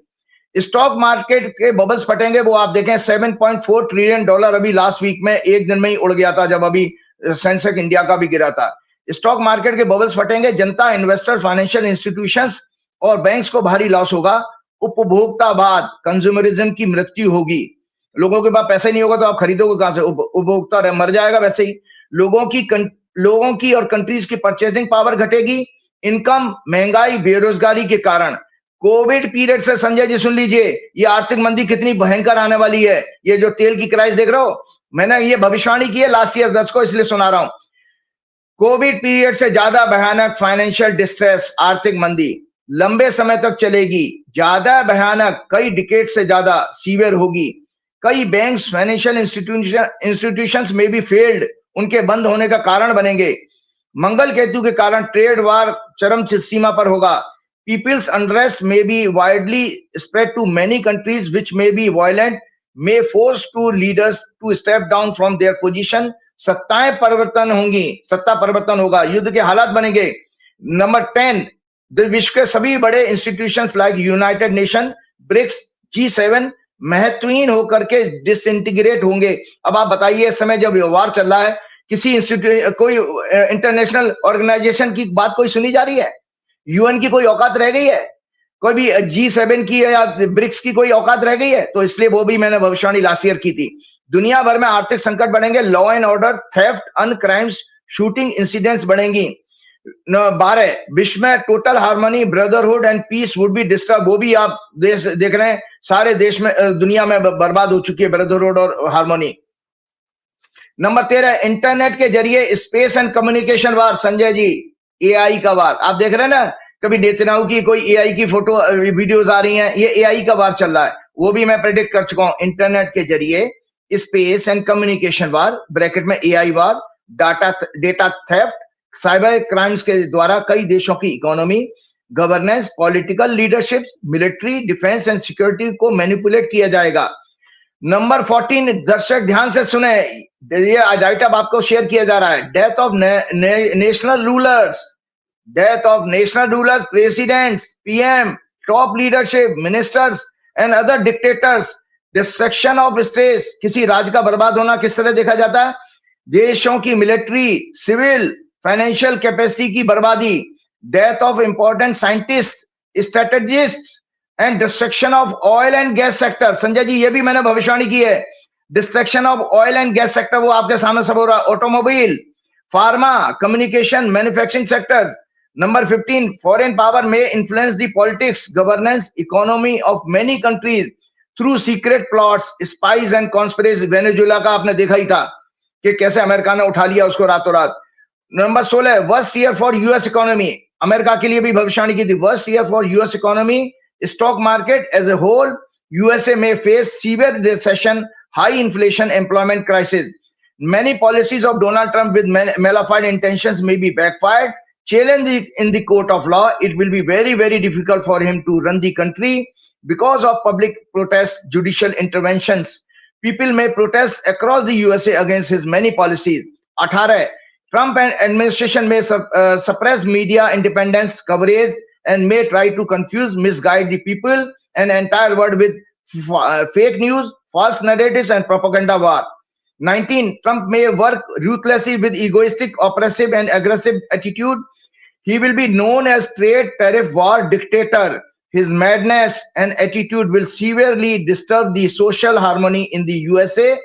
स्टॉक मार्केट के बबल्स फटेंगे, वो आप देखें। $7.4 ट्रिलियन अभी लास्ट वीक में एक दिन में ही उड़ गया था, जब अभी सेंसेक्स इंडिया का भी गिरा था। स्टॉक मार्केट के बबल्स फटेंगे। जनता, इन्वेस्टर, फाइनेंशियल इंस्टीट्यूशंस और बैंक्स को भारी लॉस होगा। उपभोक्तावाद, कंज्यूमरिज्म की मृत्यु होगी। लोगों के पास पैसे नहीं होगा तो आप खरीदोगे कहां से? उपभोक्ता मर जाएगा वैसे ही। लोगों की और कंट्रीज की परचेजिंग पावर घटेगी। इनकम, महंगाई, बेरोजगारी के कारण। कोविड पीरियड से संजय जी सुन लीजिए, ये आर्थिक मंदी कितनी भयंकर आने वाली है। ये जो तेल की क्राइस देख रहे हो, मैंने ये भविष्यवाणी की है लास्ट ईयर 10 को, इसलिए सुना रहा हूं। कोविड पीरियड से ज्यादा भयानक फाइनेंशियल डिस्ट्रेस, आर्थिक मंदी लंबे समय तक चलेगी, ज्यादा भयानक, कई डिकेड से ज्यादा सीवियर होगी। कई बैंक्स, फाइनेंशियल इंस्टीट्यूशंस में भी फेल्ड, उनके बंद होने का कारण बनेंगे। मंगल केतु के कारण ट्रेड वार चरम सीमा पर होगा। People's unrest may be widely spread to many countries which may be violent, may force to leaders to step down from their position। सत्ताएं परिवर्तन होंगी, सत्ता परिवर्तन होगा, युद्ध के हालात बनेंगे। नंबर 10, विश्व के सभी बड़े institutions like United Nation, BRICS, G7 महत्वहीन होकर के डिसइंटीग्रेट होंगे। अब आप बताइए, इस समय जब वार चल रहा है, किसी कोई इंटरनेशनल ऑर्गेनाइजेशन की बात कोई सुनी जा रही है? यूएन की कोई औकात रह गई है? कोई भी G7 की या ब्रिक्स की कोई औकात रह गई है? तो इसलिए वो भी मैंने भविष्यवाणी लास्ट ईयर की थी। दुनिया भर में आर्थिक संकट बढ़ेंगे। Law and order, theft, and crimes, shooting incidents बढ़ेंगी। 12, विश्व में total harmony, brotherhood and peace would be disturb. वो भी आप देख रहे हैं, सारे देश में, दुनिया में बर्बाद हो चुकी है ब्रदरहुड और हार्मनी। नंबर 13, इंटरनेट के जरिए space and communication war. Sanjay ji, AI का वार आप देख रहे हैं ना, कभी नेतन्याहू की कोई एआई की फोटो वीडियोस आ रही हैं, ये एआई का वार चल रहा है। वो भी मैं प्रेडिक्ट कर चुका हूं। इंटरनेट के जरिए space and communication war, bracket में एआई वार, डेटा थेफ्ट, साइबर क्राइम्स के द्वारा कई देशों की economy, governance, political leadership, military, defence and security को मैनिपुलेट किया जाएगा। नंबर 14, दर्शक ध्यान से सुने, ये राइट अप आपको शेयर किया जा रहा है। Death of national rulers, presidents, PM, top leadership, ministers and other dictators, destruction of states. किसी राज्य का बर्बाद होना किस तरह देखा जाता है? देशों की मिलिट्री, सिविल, फाइनेंशियल कैपेसिटी की बर्बादी, death of important scientist, strategist and destruction of oil and gas sector. Sanjay ji, ये भी मैंने भविष्यवाणी की है। Destruction of oil and gas sector, वो आपके सामने सब हो रहा है। Automobile, pharma, communication, manufacturing sector, Number 15, foreign power may influence the politics, governance, economy of many countries through secret plots, spies and conspiracies. Venezuela का आपने देखा ही था कि कैसे अमेरिका ने उठा लिया उसको रातों रात. Number 16, worst year for US economy. America के लिए भी भविष्यवाणी की थी. Worst year for US economy, stock market as a whole, USA में face severe recession, high inflation, employment crisis. Many policies of Donald Trump with malignant intentions may be backfired. Challenged in the court of law, it will be very, very difficult for him to run the country because of public protests, judicial interventions. People may protest across the USA against his many policies. 18, Trump and administration may suppress media independence coverage and may try to confuse, misguide the people and entire world with fake news, false narratives and propaganda war. 19, Trump may work ruthlessly with egoistic, oppressive and aggressive attitude. He will be known as trade tariff war dictator. His madness and attitude will severely disturb the social harmony in the USA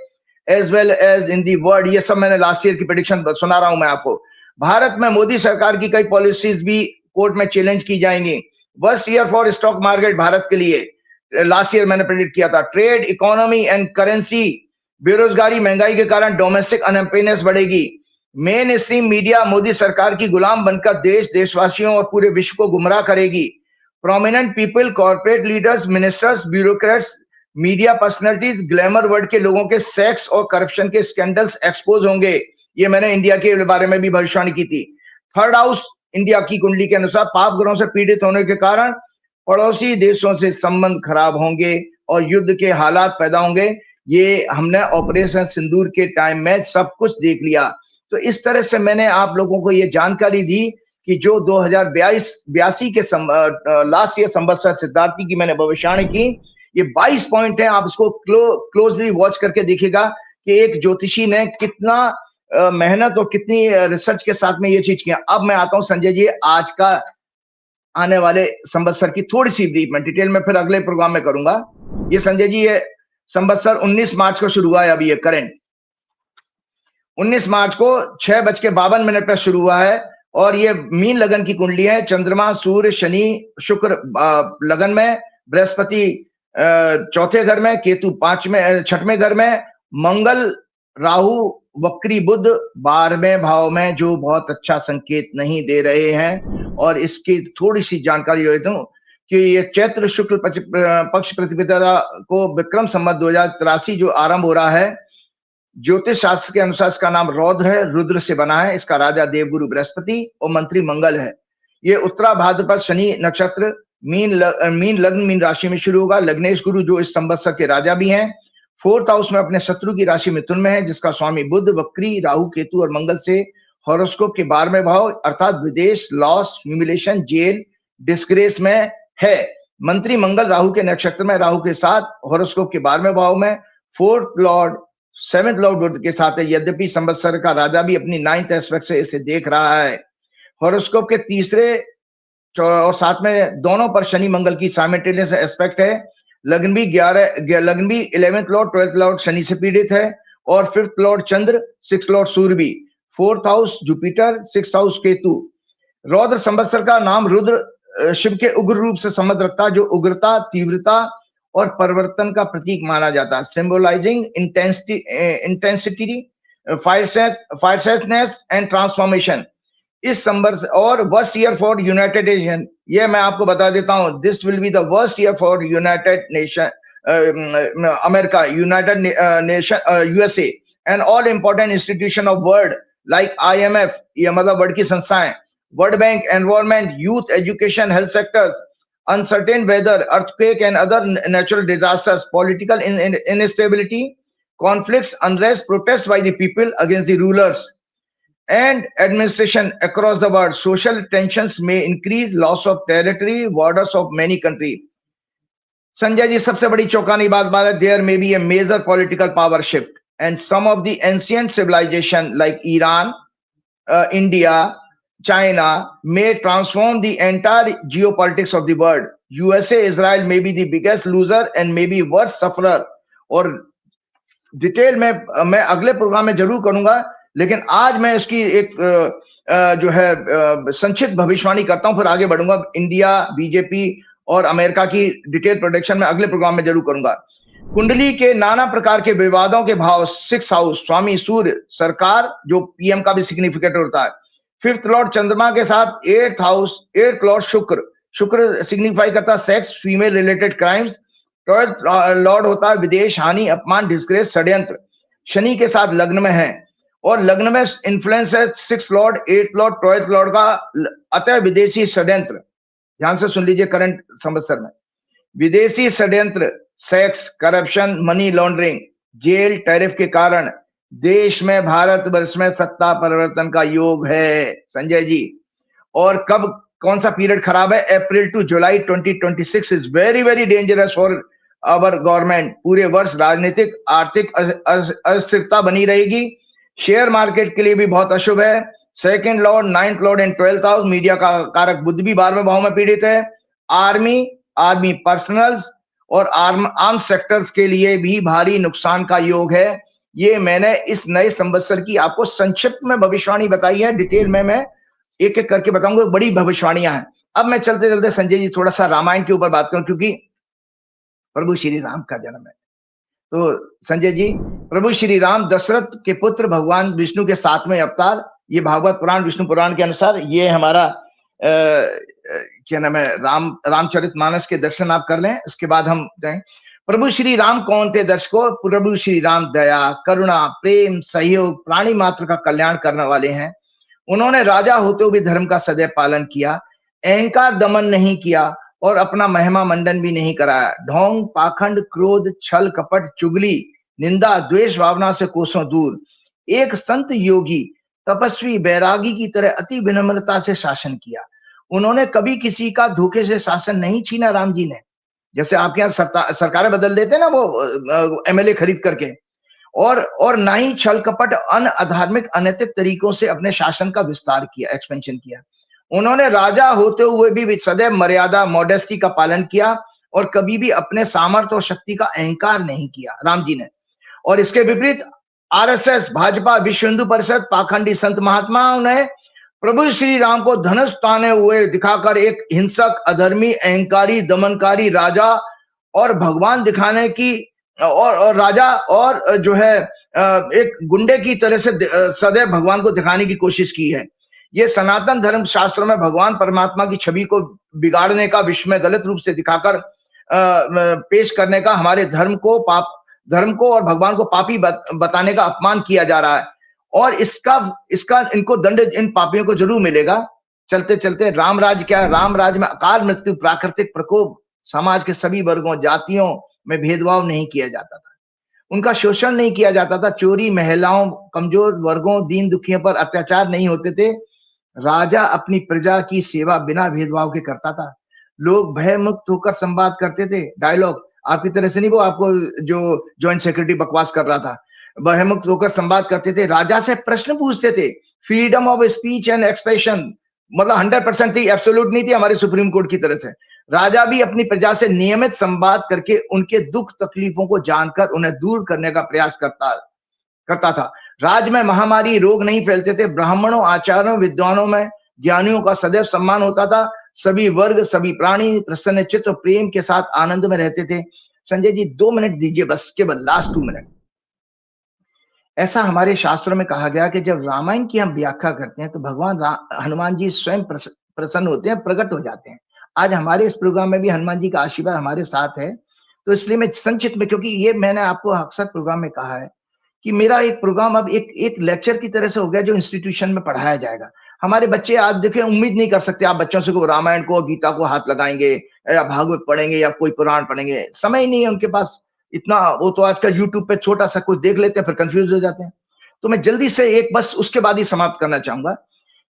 as well as in the world. ये सब मैंने last year की prediction सुना रहा हूं मैं आपको. भारत में मोदी सरकार की कई पॉलिसीज भी कोर्ट में चैलेंज की जाएंगी. Worst year for stock market Bharat के लिए लास्ट ईयर मैंने प्रेडिक्ट किया था. ट्रेड, इकोनॉमी एंड करेंसी, बेरोजगारी, महंगाई के कारण डोमेस्टिक अनएम्प्लॉयमेंट बढ़ेगी. मेन स्ट्रीम मीडिया मोदी सरकार की गुलाम बनकर देश, देशवासियों और पूरे विश्व को गुमराह करेगी. Prominent people, corporate leaders, ministers, bureaucrats, media personalities, glamour world के लोगों के सेक्स और करप्शन के स्कैंडल्स एक्सपोज होंगे. ये मैंने इंडिया के बारे में भी भविष्यवाणी की थी. थर्ड हाउस इंडिया की कुंडली के अनुसार पाप ग्रहों से पीड़ित होने के कारण पड़ोसी देशों से संबंध खराब होंगे और युद्ध के हालात पैदा होंगे. ये हमने ऑपरेशन सिंदूर के टाइम में सब कुछ देख लिया. तो इस तरह से मैंने आप लोगों को ये जानकारी दी कि जो 2082 के लास्ट ईयर संवत्सर सिद्धार्थी की मैंने भविष्यवाणी की, ये 22 पॉइंट है. आप इसको क्लोजली वॉच करके देखिएगा कि एक ज्योतिषी ने कितना मेहनत और कितनी रिसर्च के साथ में ये चीज किया. अब मैं आता हूं संजय जी आज का आने वाले संवत्सर की थोड़ी सी ब्रीफ में, डिटेल में फिर अगले प्रोग्राम में करूंगा. ये संजय जी ये संवत्सर 19 मार्च को शुरू हुआ है. अभी ये करंट 19 मार्च को 6:52 पर शुरू हुआ है और ये मीन लगन की कुंडली है. चंद्रमा, सूर्य, शनि, शुक्र लगन में, बृहस्पति चौथे घर में, केतु छठवें घर में, मंगल, राहु, वक्री बुध 12वें भाव में, जो बहुत अच्छा संकेत नहीं दे रहे हैं. और इसकी थोड़ी सी जानकारी दे दूं कि ये चैत्र शुक्ल पक्ष प्रतिपदा को विक्रम संवत 2083 जो आरंभ हो रहा है, ज्योतिष शास्त्र के अनुसार इसका नाम रौद्र है, रुद्र से बना है. इसका राजा देवगुरु बृहस्पति और मंत्री मंगल है. ये उत्तरा भाद्रपद शनि नक्षत्र मीन लग्न मीन राशि में शुरू होगा. लग्नेश गुरु जो इस संवत्सर के राजा भी हैं, 4th हाउस में अपने शत्रु की राशि मिथुन में है, जिसका स्वामी बुध, वक्री, राहु, केतु और मंगल से हॉरोस्कोप के 12वें भाव अर्थात विदेश, लॉस, ह्यूमिलेशन, जेल, डिस्ग्रेस में है. मंत्री मंगल राहु के नक्षत्र में, राहु के साथ हॉरोस्कोप के 12वें भाव में, 4th लॉर्ड 7th लॉर्ड बुध के साथ है. यद्यपि संवत्सर का राजा भी अपनी 9th एस्पेक्ट से इसे देख रहा है. हॉरोस्कोप के तीसरे और 7 में दोनों पर शनि मंगल की साइमल्टेनियस एस्पेक्ट है. लग्न भी 11th Lord 12th Lord Shani से पीड़ित है और 5th लॉर्ड चंद्र, 6th लॉर्ड सूर्य भी, 4th house Jupiter, 6th house Ketu. रौद्र संवत्सर का नाम रुद्र शिव के उग्र रूप से संबंध रखता है, जो उग्रता, तीव्रता और परिवर्तन का प्रतीक माना जाता है. Symbolising intensity, fieriness and transformation. इस संवत्सर और worst year for United Nation, ये मैं आपको बता देता हूं, this will be the worst year for United Nation America, United Nation USA and all important institution of world like IMF, ये मतलब वर्ल्ड की संस्थाएं, world bank, environment, youth, education, health sectors, uncertain weather, earthquake and other natural disasters, political instability, conflicts, unrest, protests by the people against the rulers and administration across the world. Social tensions may increase, loss of territory, borders of many countries. Sanjay ji सबसे बड़ी चौंकानी बात है, there may be a major political power shift and some of the ancient civilization like Iran, India, China may transform the entire geopolitics of the world. USA, Israel may be the biggest loser and may be worst sufferer. और detail में मैं अगले programme में जरूर करूंगा लेकिन आज मैं इसकी एक जो है संक्षिप्त भविष्यवाणी करता हूं, फिर आगे बढ़ूंगा। इंडिया, बीजेपी और अमेरिका की डिटेल प्रोडिक्शन में अगले प्रोग्राम में जरूर करूंगा। कुंडली के नाना प्रकार के विवादों के भाव 6 हाउस स्वामी सूर्य सरकार, जो पीएम का भी सिग्निफिकेंट होता है। 5th लॉर्ड चंद्रमा के साथ 8th हाउस, 8th लॉर्ड शुक्र, शुक्र सिग्निफाई करता है sex, female related crimes. 12th Lord होता है विदेश, हानि, अपमान, डिस्ग्रेस, षड्यंत्र। शनि के साथ लग्न में है और लग्न में इन्फ्लुएंस है 6th Lord, 8th Lord, 12th Lord का, अतः विदेशी षड्यंत्र। ध्यान से सुन लीजिए करंट संवत्सर में विदेशी षड्यंत्र, sex, corruption, money laundering, jail, tariff के कारण देश में, भारतवर्ष में सत्ता परिवर्तन का योग है संजय जी। और कब, कौन सा पीरियड खराब है? April to July 2026 is very very dangerous for our government. पूरे वर्ष राजनीतिक आर्थिक अस्थिरता बनी रहेगी। शेयर मार्केट के लिए भी बहुत अशुभ है। 2nd Lord, 9th Lord and 12th house, media का कारक बुध भी 12वें भाव में पीड़ित है। आर्मी पर्सनल्स और आर्म सेक्टर्स के लिए भी भारी नुकसान का योग है। ये मैंने इस नए संवत्सर की आपको संक्षिप्त में भविष्यवाणी बताई है। डिटेल में मैं एक एक करके बताऊंगा, बड़ी भविष्यवाणियां हैं। अब मैं चलते चलते संजय जी थोड़ा सा रामायण के ऊपर बात करूं, क्योंकि प्रभु श्री राम का जन्म है। तो संजय जी, प्रभु श्री राम दशरथ के पुत्र, भगवान विष्णु के 7वें अवतार। ये भागवत पुराण, विष्णु पुराण के अनुसार ये हमारा क्या नाम है, रामचरितमानस के दर्शन आप कर लें, इसके बाद हम जाएं। प्रभु श्री राम कौन थे दर्शकों? प्रभु श्री राम दया, करुणा, प्रेम, सहयोग, प्राणी मात्र का कल्याण करने वाले हैं। उन्होंने राजा होते हुए भी धर्म का सदैव पालन किया, अहंकार दमन नहीं किया और अपना महिमा मंडन भी नहीं कराया। ढोंग, पाखंड, क्रोध, छल, कपट, चुगली, निंदा, द्वेष भावना से कोसों दूर एक संत योगी, तपस्वी, बैरागी की तरह अति विनम्रता से शासन किया। उन्होंने कभी किसी का धोखे से शासन नहीं छीना राम जी ने। जैसे आपके यहाँ सरकारें बदल देते हैं ना वो एमएलए खरीद करके, और ना ही छल कपट, अधार्मिक, अनैतिक तरीकों से अपने शासन का विस्तार किया, एक्सपेंशन किया। उन्होंने राजा होते हुए भी सदैव मर्यादा, मॉडेस्टी का पालन किया और कभी भी अपने सामर्थ्य और शक्ति का अहंकार नहीं किया राम जी ने। और इसके विपरीत आरएसएस, भाजपा, विश्व हिंदू परिषद, पाखंडी संत महात्माओं ने प्रभु श्री राम को धनुष ताने हुए दिखाकर एक हिंसक, अधर्मी, अहंकारी, दमनकारी राजा और भगवान दिखाने की, और राजा और जो है एक गुंडे की तरह से सदैव भगवान को दिखाने की कोशिश की है। ये सनातन धर्म शास्त्रों में भगवान परमात्मा की छवि को बिगाड़ने का, विश्व में गलत रूप से दिखाकर पेश करने का, हमारे धर्म को और भगवान को पापी बताने का अपमान किया जा रहा है। और इसका इनको दंड इन पापियों को जरूर मिलेगा। चलते चलते राम राज क्या है? राम राज में अकाल मृत्यु, प्राकृतिक प्रकोप, समाज के सभी वर्गों, जातियों में भेदभाव नहीं किया जाता था, उनका शोषण नहीं किया जाता था, चोरी, महिलाओं, कमजोर वर्गों, दीन दुखियों पर अत्याचार नहीं होते थे। राजा अपनी प्रजा की सेवा बिना भेदभाव के करता था। लोग भय मुक्त होकर संवाद करते थे। डायलॉग आपकी तरह से नहीं, वो आपको जो जॉइंट सेक्रेटरी बकवास कर रहा था, भय मुक्त होकर संवाद करते थे। राजा से प्रश्न पूछते थे। Freedom of speech and expression, मतलब 100% थी, एब्सोल्यूट नहीं थी हमारे सुप्रीम कोर्ट की तरह से। राजा भी अपनी प्रजा से नियमित संवाद करके उनके दुख तकलीफों को जानकर उन्हें दूर करने का प्रयास करता था। राज्य में महामारी, रोग नहीं फैलते थे। ब्राह्मणों, आचार्यों, विद्वानों में ज्ञानियों का सदैव सम्मान होता था। सभी वर्ग, सभी प्राणी प्रसन्न चित्त, प्रेम के साथ आनंद में रहते थे। संजय जी 2 मिनट दीजिए बस, केवल लास्ट 2 मिनट। ऐसा हमारे शास्त्रों में कहा गया कि जब रामायण की हम व्याख्या करते हैं तो भगवान हनुमान जी स्वयं प्रसन्न होते हैं, प्रकट हो जाते हैं। आज हमारे इस प्रोग्राम में भी हनुमान जी का आशीर्वाद हमारे साथ है। तो इसलिए मैं संक्षिप्त में, क्योंकि ये मैंने आपको अक्सर प्रोग्राम में कहा है कि मेरा एक प्रोग्राम अब एक लेक्चर की तरह से हो गया जो इंस्टीट्यूशन में पढ़ाया जाएगा। हमारे बच्चे आज देखें, उम्मीद नहीं कर सकते आप बच्चों से को रामायण को, गीता को हाथ लगाएंगे या भागवत पढ़ेंगे या कोई पुराण पढ़ेंगे। समय ही नहीं है उनके पास इतना। वो तो आजकल यूट्यूब पे छोटा सा कुछ देख लेते हैं, फिर कंफ्यूज हो जाते हैं। तो मैं जल्दी से एक बस उसके बाद ही समाप्त करना चाहूंगा,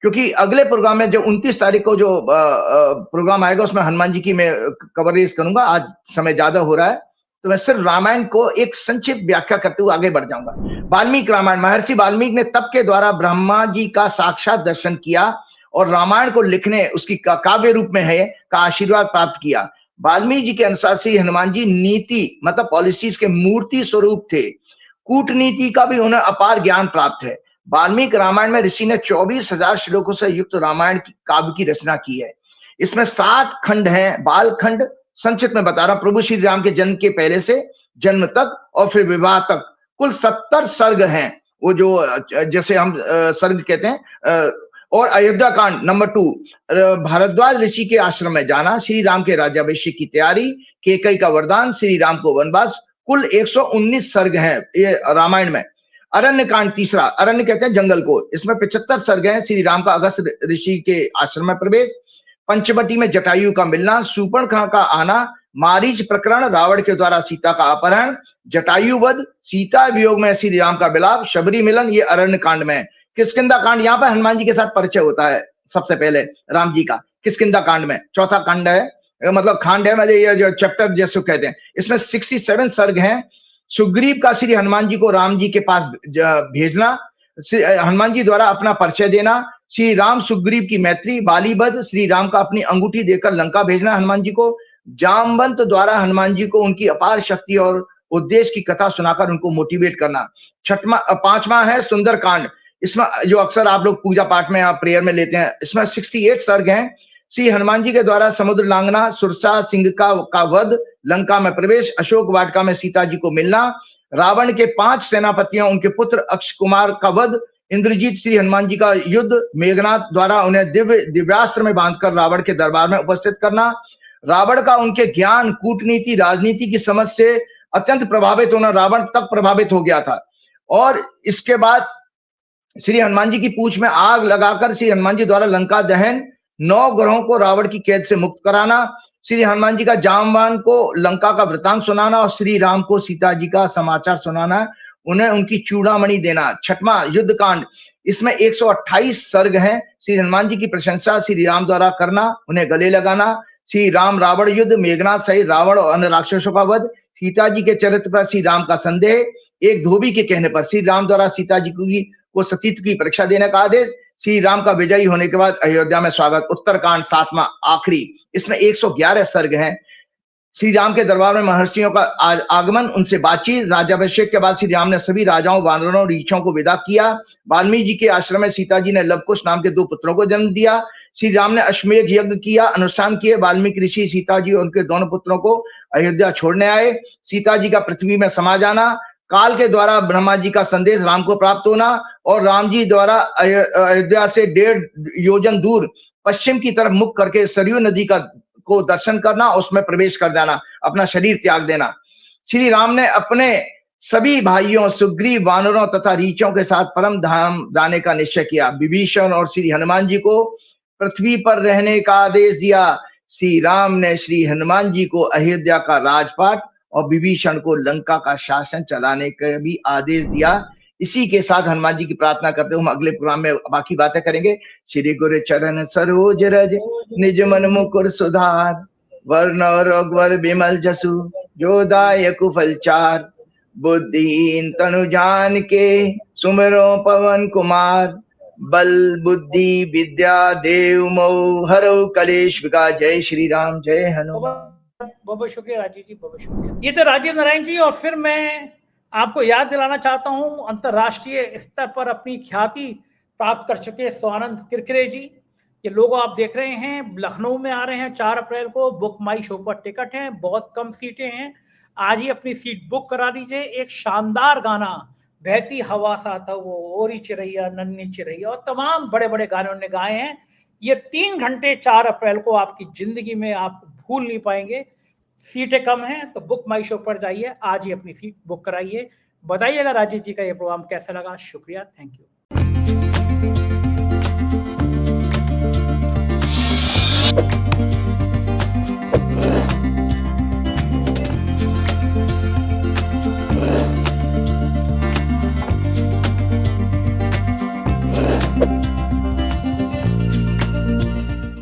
क्योंकि अगले प्रोग्राम में जो 29 तारीख को जो प्रोग्राम आएगा उसमें हनुमान जी की मैं कवरेज करूंगा। आज समय ज्यादा हो रहा है तो मैं सिर्फ रामायण को एक संक्षिप्त व्याख्या करते हुए आगे बढ़ जाऊंगा। वाल्मीकि रामायण, महर्षि वाल्मीकि ने तप के द्वारा ब्रह्मा जी का साक्षात दर्शन किया और रामायण को लिखने, उसकी काव्य रूप में है, का आशीर्वाद प्राप्त किया। वाल्मीकि जी के अनुसार श्री हनुमान जी नीति मतलब पॉलिसीज के मूर्ति स्वरूप थे। कूटनीति का भी उन्हें अपार ज्ञान प्राप्त है। वाल्मीकि रामायण में ऋषि ने 24,000 श्लोकों से युक्त रामायण की काव्य की रचना की है। इसमें 7 खंड हैं। बाल खंड संक्षिप्त में बता रहा हूं, प्रभु श्री राम के जन्म के पहले से जन्म तक और फिर विवाह तक कुल 70 सर्ग हैं। वो जो जैसे हम सर्ग कहते हैं। और अयोध्या कांड नंबर 2, भारद्वाज ऋषि के आश्रम में जाना, श्री राम के राज्याभिषेक की तैयारी, कैकेयी का वरदान, श्री राम को वनवास, कुल 119 सर्ग हैं ये रामायण में। अरण्य कांड तीसरा, अरण्य कहते हैं जंगल को, इसमें 75 सर्ग हैं। श्री राम का अगस्त्य ऋषि के आश्रम में प्रवेश, पंचवटी में जटायु का मिलना, शूर्पणखा का आना, मारीच प्रकरण, रावण के द्वारा सीता का अपहरण, जटायु वध, सीता वियोग में श्री राम का विलाप, शबरी मिलन, ये अरण्य कांड में। किष्किंधा कांड, यहाँ पर हनुमान जी के साथ परिचय होता है सबसे पहले राम जी का, किष्किंधा कांड में, चौथा कांड है, मतलब खांड है, मतलब ये जो चैप्टर जैसे कहते हैं। इसमें 67 सर्ग हैं। सुग्रीव का श्री हनुमान जी को राम जी के पास भेजना, हनुमान जी द्वारा अपना परिचय देना, श्री राम सुग्रीव की मैत्री, बालीवध, श्री राम का अपनी अंगूठी देकर लंका भेजना हनुमान जी को, जामवंत द्वारा हनुमान जी को उनकी अपार शक्ति और उद्देश्य की कथा सुनाकर उनको मोटिवेट करना। पांचवा है सुंदर कांड, इसमें जो अक्सर आप लोग पूजा पाठ में या प्रेयर में लेते हैं, इसमें 68 सर्ग हैं। श्री हनुमान जी के द्वारा समुद्र लांघना, सुरसा सिंह का वध, लंका में प्रवेश, अशोक वाटिका में सीता जी को मिलना, रावण के 5 सेनापतियों उनके पुत्र अक्ष कुमार का वध, इंद्रजीत श्री हनुमान जी का युद्ध, मेघनाथ द्वारा उन्हें दिव्यास्त्र में बांधकर रावण के दरबार में उपस्थित करना, रावण का उनके ज्ञान, कूटनीति, राजनीति की समझ से अत्यंत प्रभावित होना, रावण तक प्रभावित हो गया था। और इसके बाद श्री हनुमान जी की पूंछ में आग लगाकर श्री हनुमान जी द्वारा लंका दहन, 9 ग्रहों को रावण की कैद से मुक्त कराना, श्री हनुमान जी का जामवान को लंका का वृतांत सुनाना और श्री राम को सीता जी का समाचार सुनाना, उन्हें उनकी चूड़ामणि देना। छठवां युद्ध कांड, इसमें 128 सर्ग हैं। श्री हनुमान जी की प्रशंसा श्री राम द्वारा करना, उन्हें गले लगाना, श्री राम रावण युद्ध, मेघनाथ सहित रावण और अन्य राक्षसों का वध, सीता जी के चरित्र पर श्री राम का संदेह, एक धोबी के कहने पर श्री राम द्वारा सीता जी को सतीत्व की परीक्षा देने का आदेश, श्री राम का विजयी होने के बाद अयोध्या में स्वागत। उत्तरकांड 7वां आखिरी, इसमें 111 सर्ग हैं। श्री राम के दरबार में महर्षियों का आगमन, उनसे बातचीत, राज्याभिषेक के बाद श्री राम ने सभी राजाओं, वानरों, रीछों को विदा किया। वाल्मीकि जी के आश्रम में सीता जी ने लवकुश नाम के 2 पुत्रों को जन्म दिया। श्री राम ने अश्वमेध यज्ञ किया, अनुष्ठान किए। वाल्मीकि ऋषि सीता जी और उनके दोनों पुत्रों को अयोध्या छोड़ने आए। सीता जी का पृथ्वी में समा जाना, काल के द्वारा ब्रह्मा जी का संदेश राम को प्राप्त होना और राम जी द्वारा अयोध्या से 1.5 योजन दूर पश्चिम की तरफ मुख करके सरयू नदी को दर्शन करना, उसमें प्रवेश कर जाना, अपना शरीर त्याग देना। श्री राम ने अपने सभी भाइयों सुग्रीव, वानरों तथा रीछों के साथ परम धाम जाने का निश्चय किया। विभीषण और श्री हनुमान जी को पृथ्वी पर रहने का आदेश दिया। श्री राम ने श्री हनुमान जी को अयोध्या का राजपाट और विभीषण को लंका का शासन चलाने का भी आदेश दिया। इसी के साथ हनुमान जी की प्रार्थना करते हुए हम अगले प्रोग्राम में बाकी बातें करेंगे। श्री गुरु चरण सरोज रज निज मन मुकुर सुधार, वर्ण रघुवर विमल जसु जो दायक फलचार, बुद्धिहीन तनु जान के सुमिरो पवन कुमार, बल बुद्धि विद्या देव मोह हरौ कलेश विकार। जय श्री राम, जय हनुमान। बहुत शुक्रिया राजीव जी, बहुत शुक्रिया। ये तो राजीव नारायण जी। और फिर मैं आपको याद दिलाना चाहता हूं, अंतर्राष्ट्रीय स्तर पर अपनी ख्याति प्राप्त कर चुके स्वानंद किरकिरे जी। ये लोगो आप देख रहे हैं, लखनऊ में आ रहे हैं 4 अप्रैल को। बुक माई शो पर टिकट है, बहुत कम सीटें हैं, आज ही अपनी सीट बुक करा लीजिए। एक शानदार गाना, बहती हवा सा था वो, ओरी चिरैया नन्ही चिरैया, और तमाम बड़े बड़े गाने उन्होंने गाए हैं। ये 3 घंटे 4 अप्रैल को आपकी जिंदगी में आप भूल नहीं पाएंगे। सीटें कम हैं तो बुक माई शो पर जाइए, आज ही अपनी सीट बुक कराइए। बताइएगा राजीव जी का ये प्रोग्राम कैसा लगा। शुक्रिया, थैंक यू।